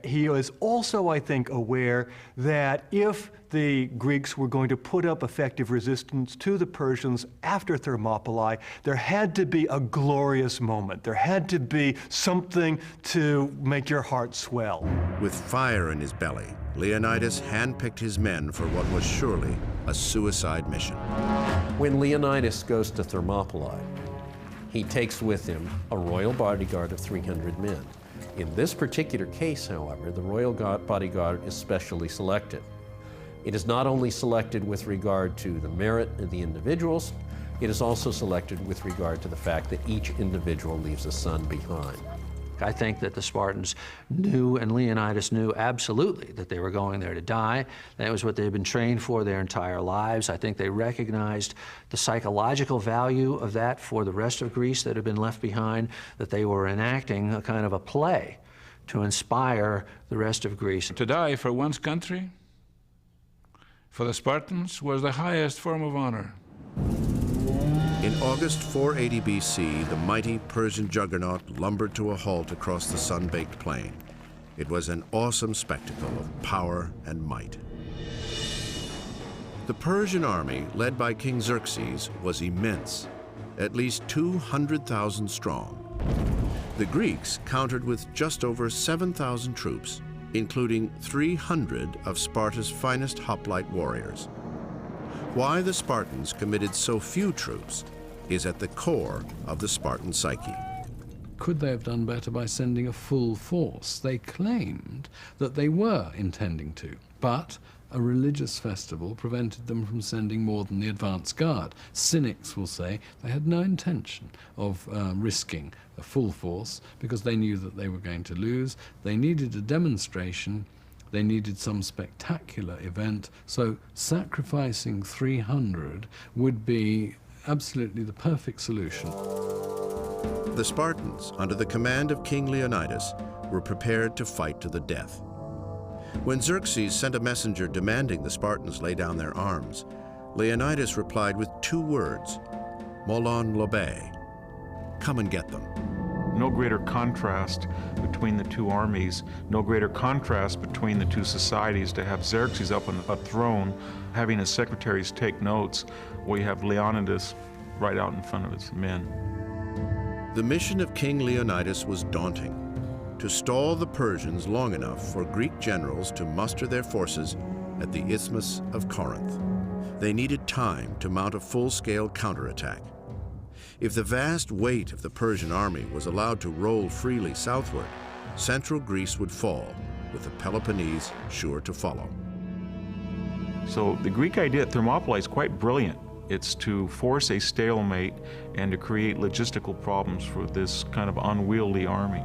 Speaker 6: He was also, I think, aware that if the Greeks were going to put up effective resistance to the Persians after Thermopylae, there had to be a glorious moment. There had to be something to make your heart swell.
Speaker 1: With fire in his belly, Leonidas handpicked his men for what was surely a suicide mission.
Speaker 9: When Leonidas goes to Thermopylae, he takes with him a royal bodyguard of 300 men. In this particular case, however, the royal bodyguard is specially selected. It is not only selected with regard to the merit of the individuals, it is also selected with regard to the fact that each individual leaves a son behind.
Speaker 3: I think that the Spartans knew, and Leonidas knew absolutely, that they were going there to die. That was what they had been trained for their entire lives. I think they recognized the psychological value of that for the rest of Greece that had been left behind, that they were enacting a kind of a play to inspire the rest of Greece.
Speaker 5: To die for one's country, for the Spartans, was the highest form of honor.
Speaker 1: In August 480 BC, the mighty Persian juggernaut lumbered to a halt across the sun-baked plain. It was an awesome spectacle of power and might. The Persian army, led by King Xerxes, was immense, at least 200,000 strong. The Greeks countered with just over 7,000 troops, including 300 of Sparta's finest hoplite warriors. Why the Spartans committed so few troops is at the core of the Spartan psyche.
Speaker 8: Could they have done better by sending a full force? They claimed that they were intending to, but a religious festival prevented them from sending more than the advance guard. Cynics will say they had no intention of risking a full force because they knew that they were going to lose. They needed a demonstration. They needed some spectacular event, so sacrificing 300 would be absolutely the perfect solution.
Speaker 1: The Spartans, under the command of King Leonidas, were prepared to fight to the death. When Xerxes sent a messenger demanding the Spartans lay down their arms, Leonidas replied with 2 words, "Molon lobe," come and get them.
Speaker 7: No greater contrast between the two armies, no greater contrast between the two societies to have Xerxes up on a throne, having his secretaries take notes, while you have Leonidas right out in front of his men.
Speaker 1: The mission of King Leonidas was daunting: to stall the Persians long enough for Greek generals to muster their forces at the Isthmus of Corinth. They needed time to mount a full-scale counterattack. If the vast weight of the Persian army was allowed to roll freely southward, central Greece would fall, with the Peloponnese sure to follow.
Speaker 7: So the Greek idea at Thermopylae is quite brilliant. It's to force a stalemate and to create logistical problems for this kind of unwieldy army.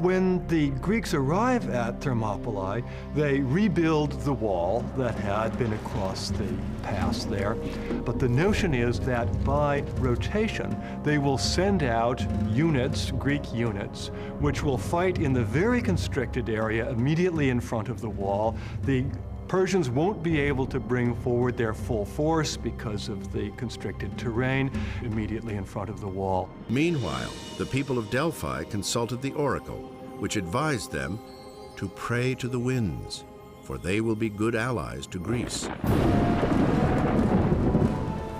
Speaker 6: When the Greeks arrive at Thermopylae, they rebuild the wall that had been across the pass there. But the notion is that by rotation, they will send out units, Greek units, which will fight in the very constricted area immediately in front of the wall. The Persians won't be able to bring forward their full force because of the constricted terrain immediately in front of the wall.
Speaker 1: Meanwhile, the people of Delphi consulted the oracle, which advised them to pray to the winds, for they will be good allies to Greece.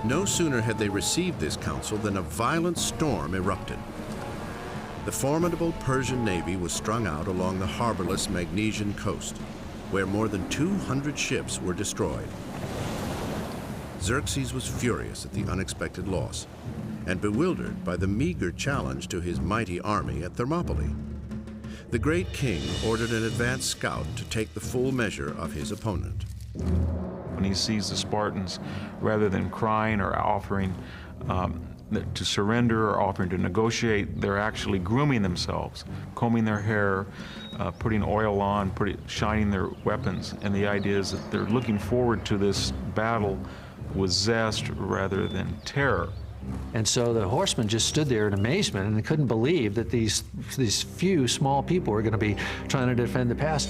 Speaker 1: No sooner had they received this counsel than a violent storm erupted. The formidable Persian navy was strung out along the harborless Magnesian coast, where more than 200 ships were destroyed. Xerxes was furious at the unexpected loss and bewildered by the meager challenge to his mighty army at Thermopylae. The great king ordered an advance scout to take the full measure of his opponent.
Speaker 7: When he sees the Spartans, rather than crying or offering to surrender or offering to negotiate, they're actually grooming themselves, combing their hair, putting oil on, shining their weapons. And the idea is that they're looking forward to this battle with zest rather than terror.
Speaker 3: And so the horsemen just stood there in amazement and they couldn't believe that these few small people were going to be trying to defend the pass.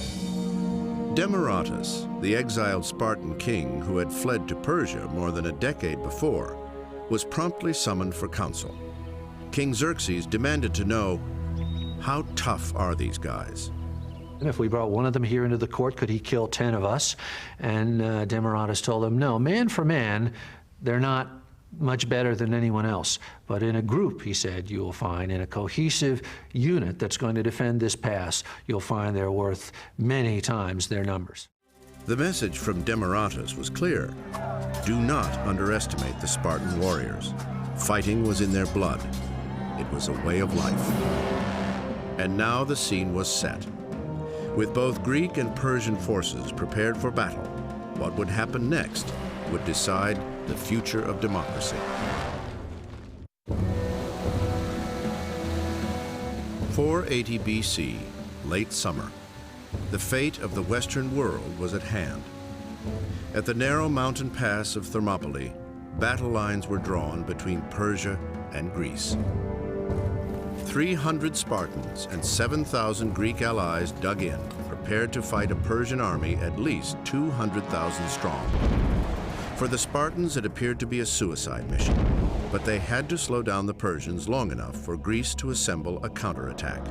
Speaker 1: Demaratus, the exiled Spartan king who had fled to Persia more than a decade before, was promptly summoned for counsel. King Xerxes demanded to know, How tough are these guys?
Speaker 3: And if we brought one of them here into the court, could he kill 10 of us? And Demaratus told him, no, man for man, they're not much better than anyone else. But in a group, he said, you will find, in a cohesive unit that's going to defend this pass, you'll find they're worth many times their numbers.
Speaker 1: The message from Demaratus was clear. Do not underestimate the Spartan warriors. Fighting was in their blood. It was a way of life. And now the scene was set. With both Greek and Persian forces prepared for battle, what would happen next would decide the future of democracy. 480 BC, late summer. The fate of the Western world was at hand. At the narrow mountain pass of Thermopylae, battle lines were drawn between Persia and Greece. 300 Spartans and 7,000 Greek allies dug in, prepared to fight a Persian army at least 200,000 strong. For the Spartans, it appeared to be a suicide mission, but they had to slow down the Persians long enough for Greece to assemble a counterattack.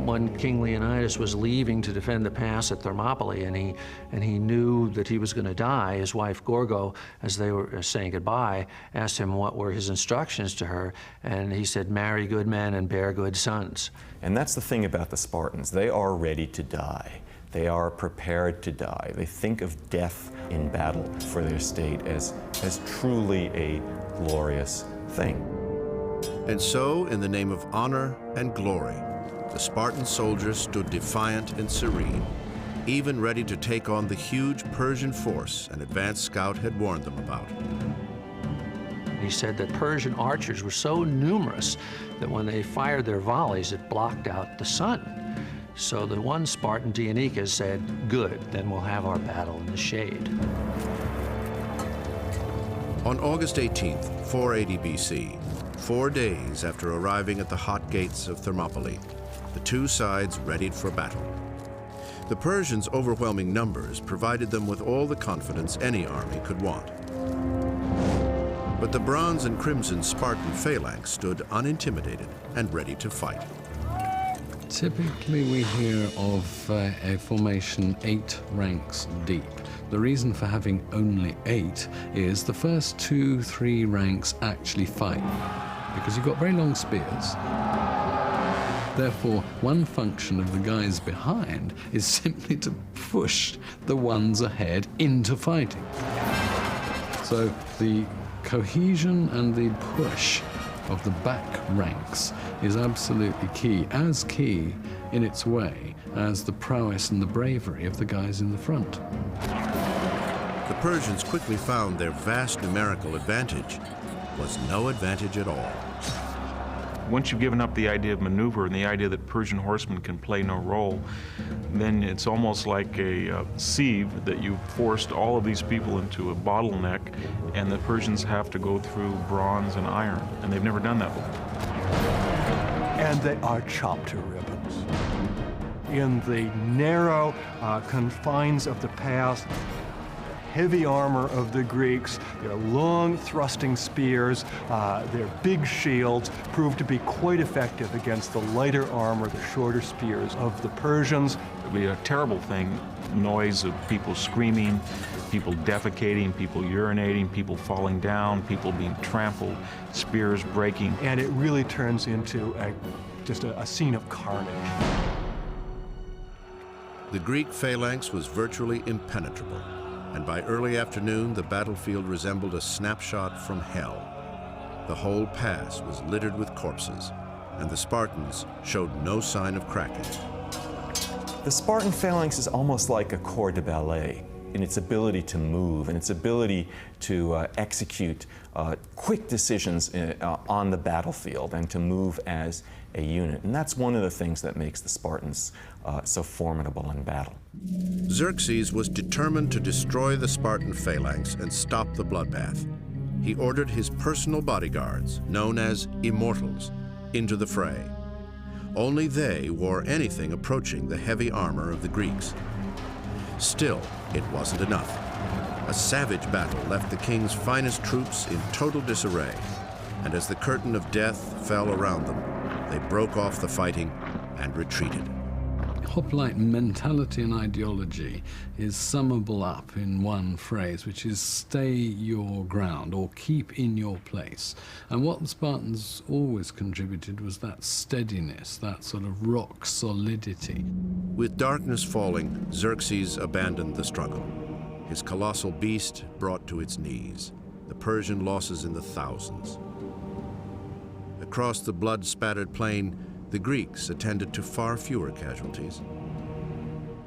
Speaker 3: When King Leonidas was leaving to defend the pass at Thermopylae, and he knew that he was going to die, his wife Gorgo, as they were saying goodbye, asked him what were his instructions to her, and he said, marry good men and bear good sons.
Speaker 4: And that's the thing about the Spartans. They are ready to die. They are prepared to die. They think of death in battle for their state as truly a glorious thing.
Speaker 1: And so, in the name of honor and glory, the Spartan soldiers stood defiant and serene, even ready to take on the huge Persian force an advanced scout had warned them about.
Speaker 3: He said that Persian archers were so numerous that when they fired their volleys, it blocked out the sun. So the one Spartan, Dionyscus, said, good, then we'll have our battle in the shade.
Speaker 1: On August 18th, 480 BC, 4 days after arriving at the hot gates of Thermopylae, the two sides readied for battle. The Persians' overwhelming numbers provided them with all the confidence any army could want. But the bronze and crimson Spartan phalanx stood unintimidated and ready to fight.
Speaker 8: Typically we hear of a formation 8 ranks deep. The reason for having only 8 is the first 2-3 ranks actually fight, because you've got very long spears. Therefore, one function of the guys behind is simply to push the ones ahead into fighting. So the cohesion and the push of the back ranks is absolutely key, as key in its way as the prowess and the bravery of the guys in the front.
Speaker 1: The Persians quickly found their vast numerical advantage was no advantage at all.
Speaker 7: Once you've given up the idea of maneuver and the idea that Persian horsemen can play no role, then it's almost like a sieve that you've forced all of these people into a bottleneck, and the Persians have to go through bronze and iron, and they've never done that before.
Speaker 6: And they are chopped to ribbons. In the narrow confines of the pass, heavy armor of the Greeks, their long thrusting spears, their big shields proved to be quite effective against the lighter armor, the shorter spears of the Persians.
Speaker 7: It would be a terrible thing, noise of people screaming, people defecating, people urinating, people falling down, people being trampled, spears breaking.
Speaker 6: And it really turns into just a scene of carnage.
Speaker 1: The Greek phalanx was virtually impenetrable, and by early afternoon, the battlefield resembled a snapshot from hell. The whole pass was littered with corpses, and the Spartans showed no sign of cracking.
Speaker 4: The Spartan phalanx is almost like a corps de ballet in its ability to move and its ability to execute quick decisions on the battlefield and to move as a unit. And that's one of the things that makes the Spartans so formidable in battle.
Speaker 1: Xerxes was determined to destroy the Spartan phalanx and stop the bloodbath. He ordered his personal bodyguards, known as immortals, into the fray. Only they wore anything approaching the heavy armor of the Greeks. Still, it wasn't enough. A savage battle left the king's finest troops in total disarray, and as the curtain of death fell around them, they they broke off the fighting and retreated.
Speaker 8: Hoplite mentality and ideology is summable up in one phrase, which is stay your ground, or keep in your place. And what the Spartans always contributed was that steadiness, that sort of rock solidity.
Speaker 1: With darkness falling, Xerxes abandoned the struggle. His colossal beast brought to its knees, the Persian losses in the thousands. Across the blood-spattered plain, the Greeks attended to far fewer casualties.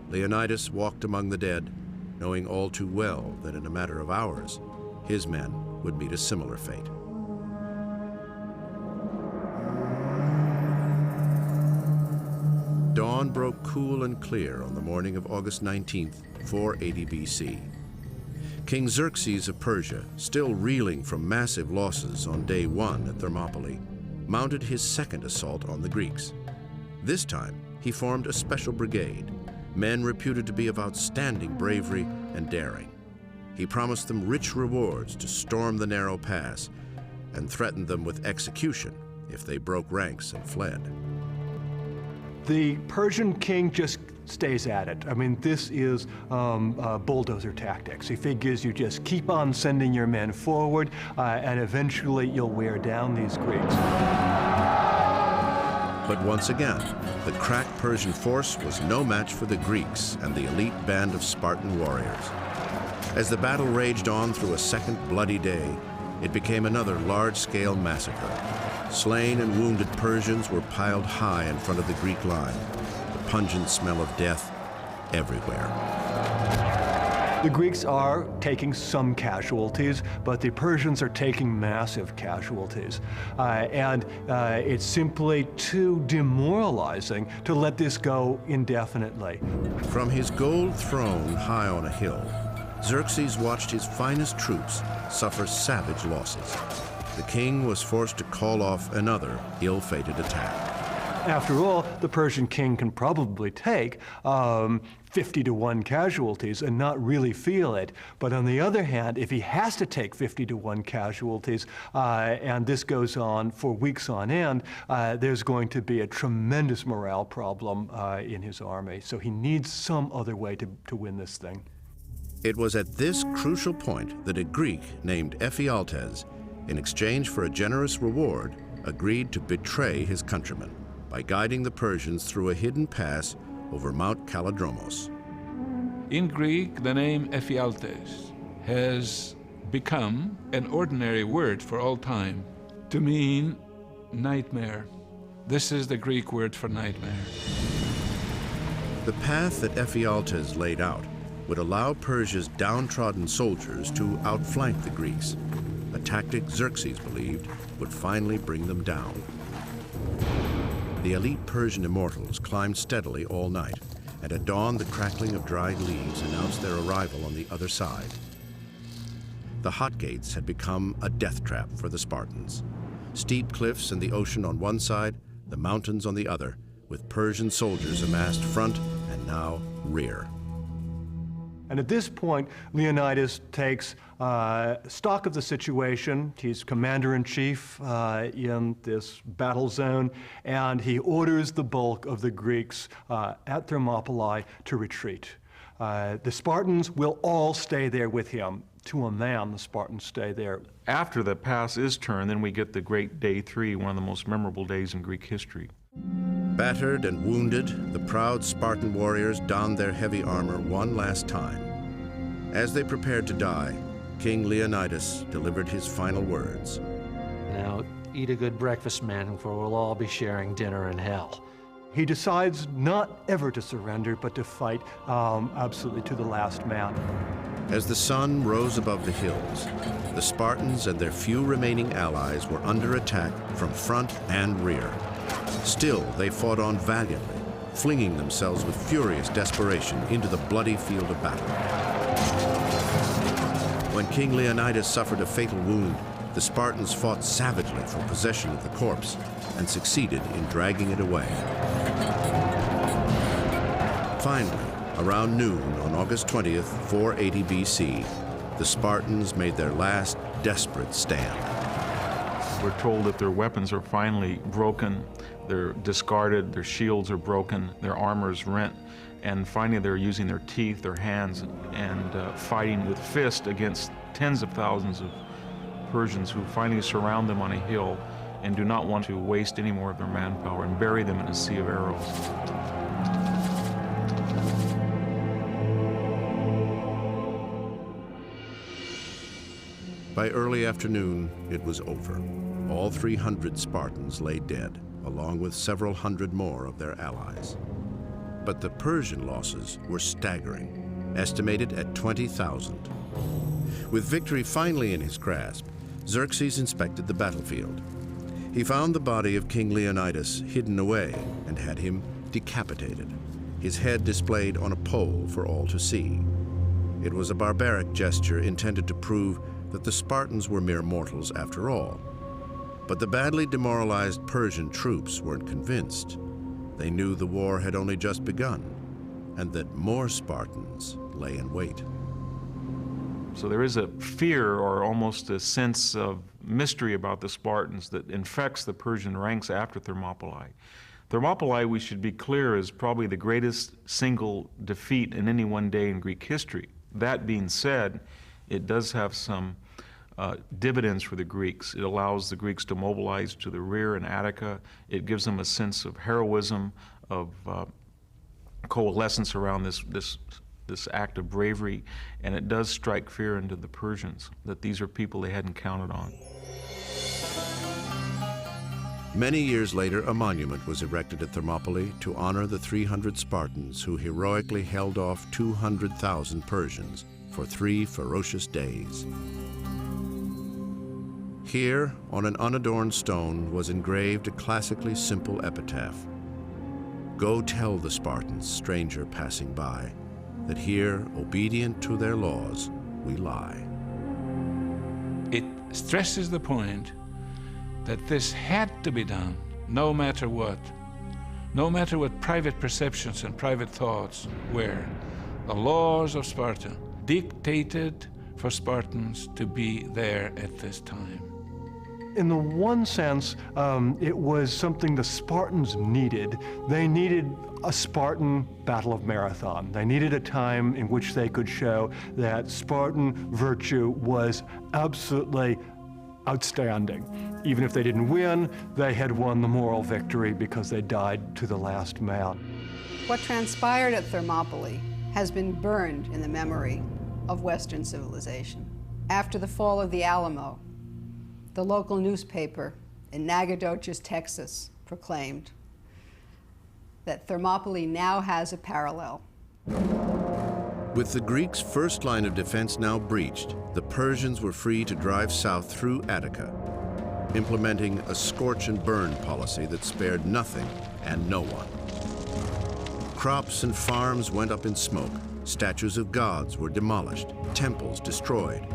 Speaker 1: Leonidas walked among the dead, knowing all too well that in a matter of hours, his men would meet a similar fate. Dawn broke cool and clear on the morning of August 19th, 480 BC. King Xerxes of Persia, still reeling from massive losses on day one at Thermopylae, mounted his second assault on the Greeks. This time, he formed a special brigade, men reputed to be of outstanding bravery and daring. He promised them rich rewards to storm the narrow pass and threatened them with execution if they broke ranks and fled.
Speaker 6: The Persian king just stays at it. I mean, this is bulldozer tactics. He figures you just keep on sending your men forward, and eventually you'll wear down these Greeks.
Speaker 1: But once again, the crack Persian force was no match for the Greeks and the elite band of Spartan warriors. As the battle raged on through a second bloody day, it became another large-scale massacre. Slain and wounded Persians were piled high in front of the Greek line, the pungent smell of death everywhere.
Speaker 6: The Greeks are taking some casualties, but the Persians are taking massive casualties. And it's simply too demoralizing to let this go indefinitely.
Speaker 1: From his gold throne high on a hill, Xerxes watched his finest troops suffer savage losses. The king was forced to call off another ill-fated attack.
Speaker 6: After all, the Persian king can probably take 50-to-1 casualties and not really feel it. But on the other hand, if he has to take 50-to-1 casualties, and this goes on for weeks on end, there's going to be a tremendous morale problem in his army. So he needs some other way to win this thing.
Speaker 1: It was at this crucial point that a Greek named Ephialtes, in exchange for a generous reward, agreed to betray his countrymen by guiding the Persians through a hidden pass over Mount Kalidromos.
Speaker 5: In Greek, the name Ephialtes has become an ordinary word for all time to mean nightmare. This is the Greek word for nightmare.
Speaker 1: The path that Ephialtes laid out would allow Persia's downtrodden soldiers to outflank the Greeks, a tactic Xerxes believed would finally bring them down. The elite Persian immortals climbed steadily all night, and at dawn the crackling of dried leaves announced their arrival on the other side. The hot gates had become a death trap for the Spartans. Steep cliffs and the ocean on one side, the mountains on the other, with Persian soldiers amassed front and now rear.
Speaker 6: And at this point, Leonidas takes stock of the situation. He's commander-in-chief in this battle zone, and he orders the bulk of the Greeks at Thermopylae to retreat. The Spartans will all stay there with him. To a man, the Spartans stay there.
Speaker 7: After the pass is turned, then we get the great Day 3, one of the most memorable days in Greek history.
Speaker 1: Battered and wounded, the proud Spartan warriors donned their heavy armor one last time. As they prepared to die, King Leonidas delivered his final words.
Speaker 3: Now, eat a good breakfast, men, for we'll all be sharing dinner in hell.
Speaker 6: He decides not ever to surrender, but to fight absolutely to the last man.
Speaker 1: As the sun rose above the hills, the Spartans and their few remaining allies were under attack from front and rear. Still, they fought on valiantly, flinging themselves with furious desperation into the bloody field of battle. When King Leonidas suffered a fatal wound, the Spartans fought savagely for possession of the corpse and succeeded in dragging it away. Finally, around noon on August 20th, 480 BC, the Spartans made their last desperate stand.
Speaker 7: We're told that their weapons are finally broken, they're discarded, their shields are broken, their armor's rent, and finally they're using their teeth, their hands, and fighting with fist against tens of thousands of Persians who finally surround them on a hill and do not want to waste any more of their manpower and bury them in a sea of arrows.
Speaker 1: By early afternoon, it was over. All 300 Spartans lay dead, along with several hundred more of their allies. But the Persian losses were staggering, estimated at 20,000. With victory finally in his grasp, Xerxes inspected the battlefield. He found the body of King Leonidas hidden away and had him decapitated, his head displayed on a pole for all to see. It was a barbaric gesture intended to prove that the Spartans were mere mortals after all. But the badly demoralized Persian troops weren't convinced. They knew the war had only just begun and that more Spartans lay in wait.
Speaker 7: So there is a fear or almost a sense of mystery about the Spartans that infects the Persian ranks after Thermopylae. Thermopylae, we should be clear, is probably the greatest single defeat in any one day in Greek history. That being said, it does have some dividends for the Greeks. It allows the Greeks to mobilize to the rear in Attica. It gives them a sense of heroism, of coalescence around this act of bravery, and it does strike fear into the Persians that these are people they hadn't counted on.
Speaker 1: Many years later, a monument was erected at Thermopylae to honor the 300 Spartans who heroically held off 200,000 Persians for 3 ferocious days. Here, on an unadorned stone, was engraved a classically simple epitaph. Go tell the Spartans, stranger passing by, that here, obedient to their laws, we lie.
Speaker 5: It stresses the point that this had to be done, no matter what private perceptions and private thoughts were. The laws of Sparta dictated for Spartans to be there at this time.
Speaker 6: In the one sense, it was something the Spartans needed. They needed a Spartan Battle of Marathon. They needed a time in which they could show that Spartan virtue was absolutely outstanding. Even if they didn't win, they had won the moral victory because they died to the last man.
Speaker 2: What transpired at Thermopylae has been burned in the memory of Western civilization. After the fall of the Alamo, the local newspaper in Nacogdoches, Texas, proclaimed that Thermopylae now has a parallel.
Speaker 1: With the Greeks' first line of defense now breached, the Persians were free to drive south through Attica, implementing a scorch and burn policy that spared nothing and no one. Crops and farms went up in smoke, statues of gods were demolished, temples destroyed.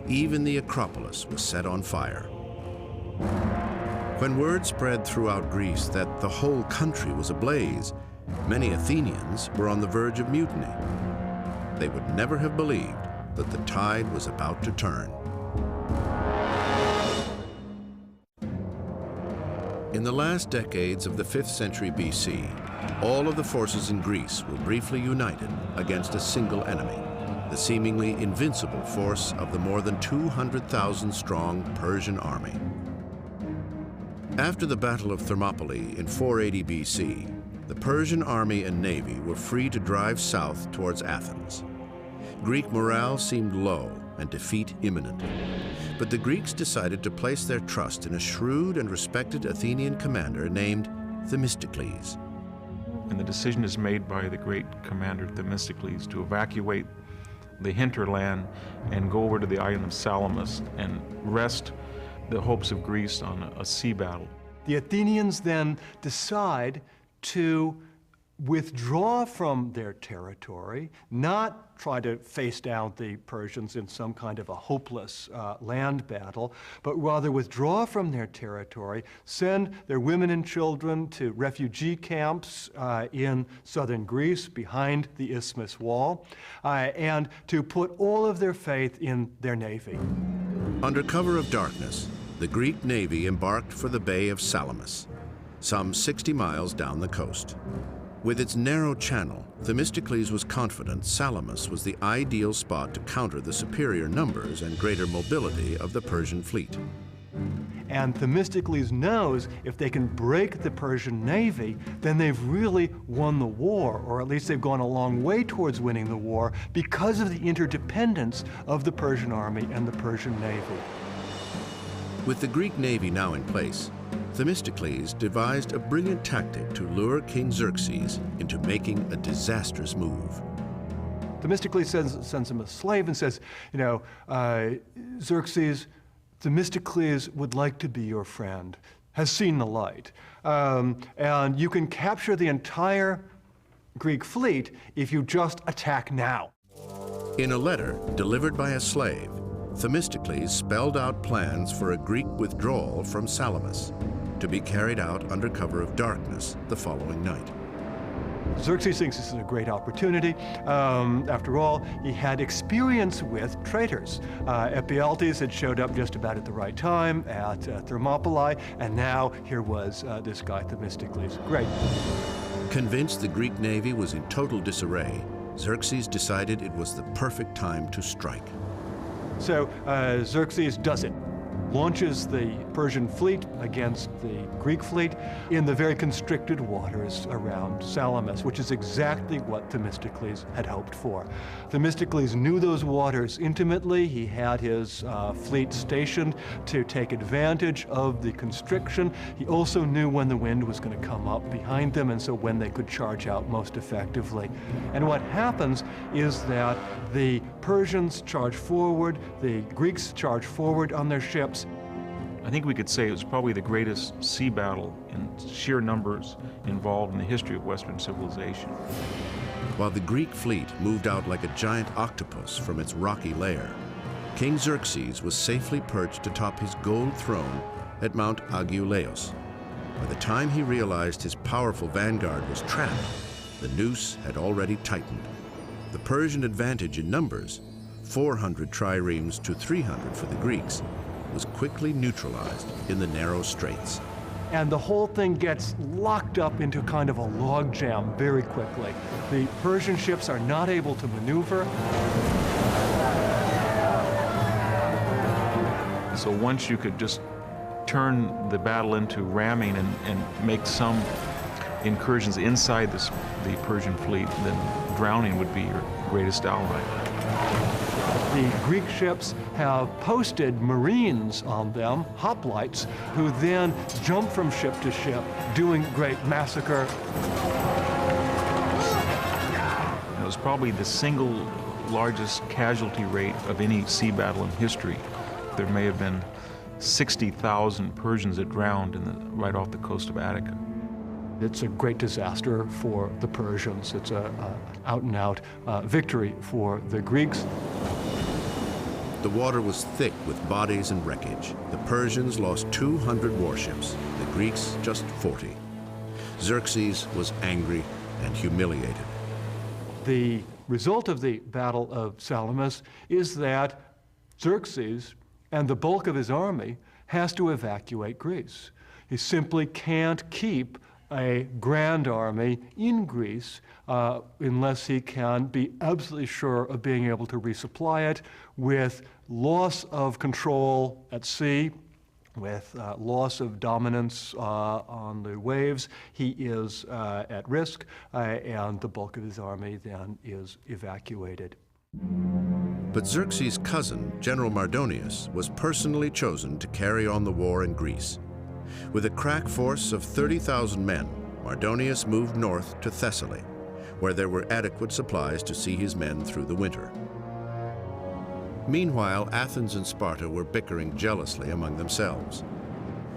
Speaker 1: Even the Acropolis was set on fire. When word spread throughout Greece that the whole country was ablaze, many Athenians were on the verge of mutiny. They would never have believed that the tide was about to turn. In the last decades of the 5th century BC, all of the forces in Greece were briefly united against a single enemy, the seemingly invincible force of the more than 200,000 strong Persian army. After the Battle of Thermopylae in 480 BC, the Persian army and navy were free to drive south towards Athens. Greek morale seemed low and defeat imminent. But the Greeks decided to place their trust in a shrewd and respected Athenian commander named Themistocles.
Speaker 7: And the decision is made by the great commander Themistocles to evacuate the hinterland and go over to the island of Salamis and rest the hopes of Greece on a sea battle.
Speaker 6: The Athenians then decide to withdraw from their territory, not try to face down the Persians in some kind of a hopeless land battle, but rather withdraw from their territory, send their women and children to refugee camps in southern Greece behind the Isthmus Wall, and to put all of their faith in their navy.
Speaker 1: Under cover of darkness, the Greek navy embarked for the Bay of Salamis, some 60 miles down the coast. With its narrow channel, Themistocles was confident Salamis was the ideal spot to counter the superior numbers and greater mobility of the Persian fleet.
Speaker 6: And Themistocles knows if they can break the Persian navy, then they've really won the war, or at least they've gone a long way towards winning the war because of the interdependence of the Persian army and the Persian navy.
Speaker 1: With the Greek navy now in place, Themistocles devised a brilliant tactic to lure King Xerxes into making a disastrous move.
Speaker 6: Themistocles sends him a slave and says, Xerxes, Themistocles would like to be your friend, has seen the light. And you can capture the entire Greek fleet if you just attack now.
Speaker 1: In a letter delivered by a slave, Themistocles spelled out plans for a Greek withdrawal from Salamis to be carried out under cover of darkness the following night.
Speaker 6: Xerxes thinks this is a great opportunity. After all, he had experience with traitors. Ephialtes had showed up just about at the right time at Thermopylae, and now here was this guy, Themistocles. Great.
Speaker 1: Convinced the Greek navy was in total disarray, Xerxes decided it was the perfect time to strike.
Speaker 6: So Xerxes does it. Launches the Persian fleet against the Greek fleet in the very constricted waters around Salamis, which is exactly what Themistocles had hoped for. Themistocles knew those waters intimately. He had his fleet stationed to take advantage of the constriction. He also knew when the wind was going to come up behind them, and so when they could charge out most effectively. And what happens is that the Persians charge forward, the Greeks charge forward on their ships.
Speaker 7: I think we could say it was probably the greatest sea battle in sheer numbers involved in the history of Western civilization.
Speaker 1: While the Greek fleet moved out like a giant octopus from its rocky lair, King Xerxes was safely perched atop his gold throne at Mount Agileus. By the time he realized his powerful vanguard was trapped, the noose had already tightened. The Persian advantage in numbers, 400 triremes to 300 for the Greeks, was quickly neutralized in the narrow straits.
Speaker 6: And the whole thing gets locked up into kind of a logjam very quickly. The Persian ships are not able to maneuver.
Speaker 7: So once you could just turn the battle into ramming and make some incursions inside the Persian fleet, then drowning would be your greatest ally.
Speaker 6: The Greek ships have posted Marines on them, hoplites, who then jump from ship to ship, doing great massacre.
Speaker 7: It was probably the single largest casualty rate of any sea battle in history. There may have been 60,000 Persians that drowned right off the coast of Attica.
Speaker 6: It's a great disaster for the Persians. It's an out-and-out victory for the Greeks.
Speaker 1: The water was thick with bodies and wreckage. The Persians lost 200 warships, the Greeks just 40. Xerxes was angry and humiliated.
Speaker 6: The result of the Battle of Salamis is that Xerxes and the bulk of his army has to evacuate Greece. He simply can't keep a grand army in Greece unless he can be absolutely sure of being able to resupply it. With loss of control at sea, with loss of dominance on the waves, he is at risk, and the bulk of his army then is evacuated.
Speaker 1: But Xerxes' cousin, General Mardonius, was personally chosen to carry on the war in Greece. With a crack force of 30,000 men, Mardonius moved north to Thessaly, where there were adequate supplies to see his men through the winter. Meanwhile, Athens and Sparta were bickering jealously among themselves.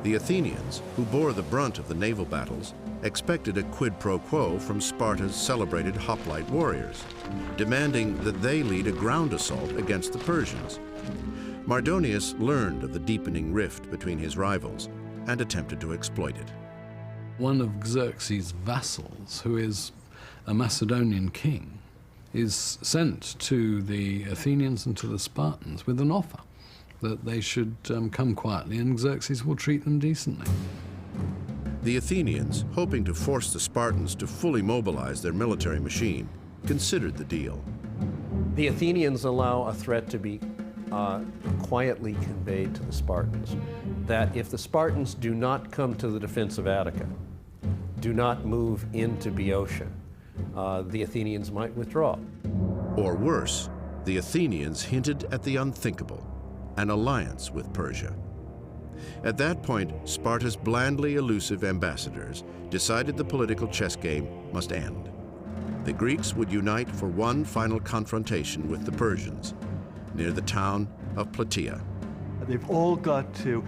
Speaker 1: The Athenians, who bore the brunt of the naval battles, expected a quid pro quo from Sparta's celebrated hoplite warriors, demanding that they lead a ground assault against the Persians. Mardonius learned of the deepening rift between his rivals and attempted to exploit it.
Speaker 8: One of Xerxes' vassals, who is a Macedonian king, is sent to the Athenians and to the Spartans with an offer. that they should come quietly and Xerxes will treat them decently.
Speaker 1: The Athenians, hoping to force the Spartans to fully mobilize their military machine, considered the deal.
Speaker 9: The Athenians allow a threat to be quietly conveyed to the Spartans, that if the Spartans do not come to the defense of Attica, do not move into Boeotia, the Athenians might withdraw.
Speaker 1: Or worse, the Athenians hinted at the unthinkable, an alliance with Persia. At that point, Sparta's blandly elusive ambassadors decided the political chess game must end. The Greeks would unite for one final confrontation with the Persians near the town of Plataea.
Speaker 6: They've all got to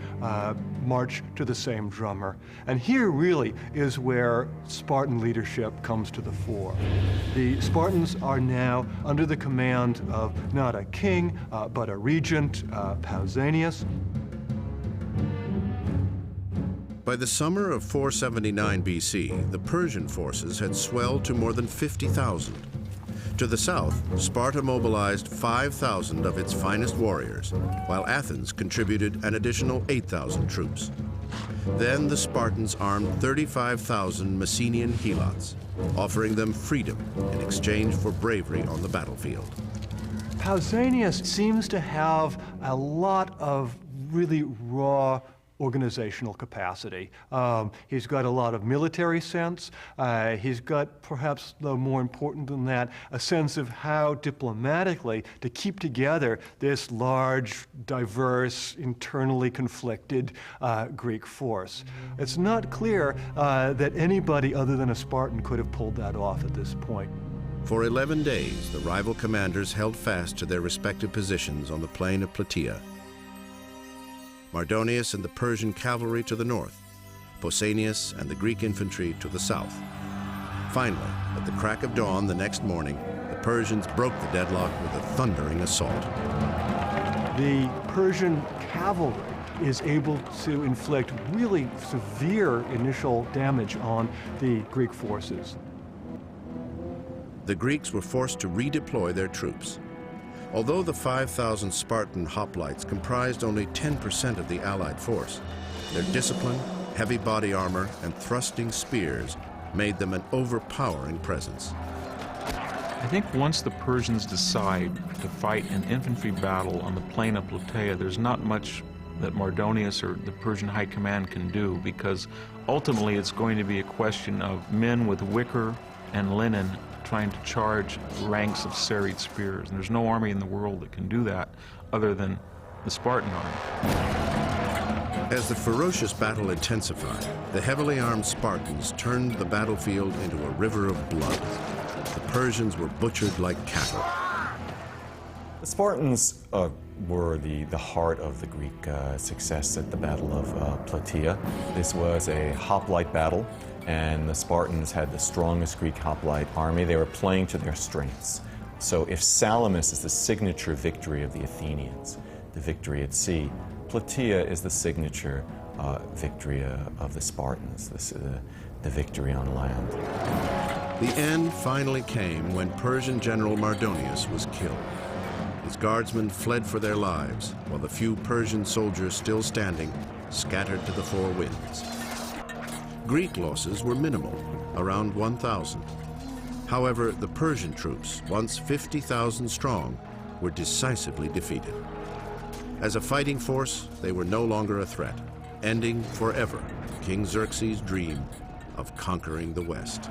Speaker 6: march to the same drummer. And here really is where Spartan leadership comes to the fore. The Spartans are now under the command of not a king, but a regent, Pausanias.
Speaker 1: By the summer of 479 BC, the Persian forces had swelled to more than 50,000. To the south, Sparta mobilized 5,000 of its finest warriors, while Athens contributed an additional 8,000 troops. Then the Spartans armed 35,000 Messenian helots, offering them freedom in exchange for bravery on the battlefield.
Speaker 6: Pausanias seems to have a lot of really raw organizational capacity. He's got a lot of military sense. He's got, perhaps though more important than that, a sense of how diplomatically to keep together this large, diverse, internally conflicted Greek force. It's not clear that anybody other than a Spartan could have pulled that off at this point.
Speaker 1: For 11 days, the rival commanders held fast to their respective positions on the plain of Plataea. Mardonius and the Persian cavalry to the north, Pausanias and the Greek infantry to the south. Finally, at the crack of dawn the next morning, the Persians broke the deadlock with a thundering assault.
Speaker 6: The Persian cavalry is able to inflict really severe initial damage on the Greek forces.
Speaker 1: The Greeks were forced to redeploy their troops. Although the 5,000 Spartan hoplites comprised only 10% of the Allied force, their discipline, heavy body armor, and thrusting spears made them an overpowering presence.
Speaker 7: I think once the Persians decide to fight an infantry battle on the plain of Plataea, there's not much that Mardonius or the Persian High Command can do, because ultimately it's going to be a question of men with wicker and linen trying to charge ranks of serried spears. And there's no army in the world that can do that other than the Spartan army.
Speaker 1: As the ferocious battle intensified, the heavily armed Spartans turned the battlefield into a river of blood. The Persians were butchered like cattle.
Speaker 4: The Spartans were the heart of the Greek success at the Battle of Plataea. This was a hoplite battle, and the Spartans had the strongest Greek hoplite army. They were playing to their strengths. So if Salamis is the signature victory of the Athenians, the victory at sea, Plataea is the signature victory of the Spartans, the victory on land.
Speaker 1: The end finally came when Persian general Mardonius was killed. His guardsmen fled for their lives, while the few Persian soldiers still standing scattered to the four winds. Greek losses were minimal, around 1,000. However, the Persian troops, once 50,000 strong, were decisively defeated. As a fighting force, they were no longer a threat, ending forever King Xerxes' dream of conquering the West.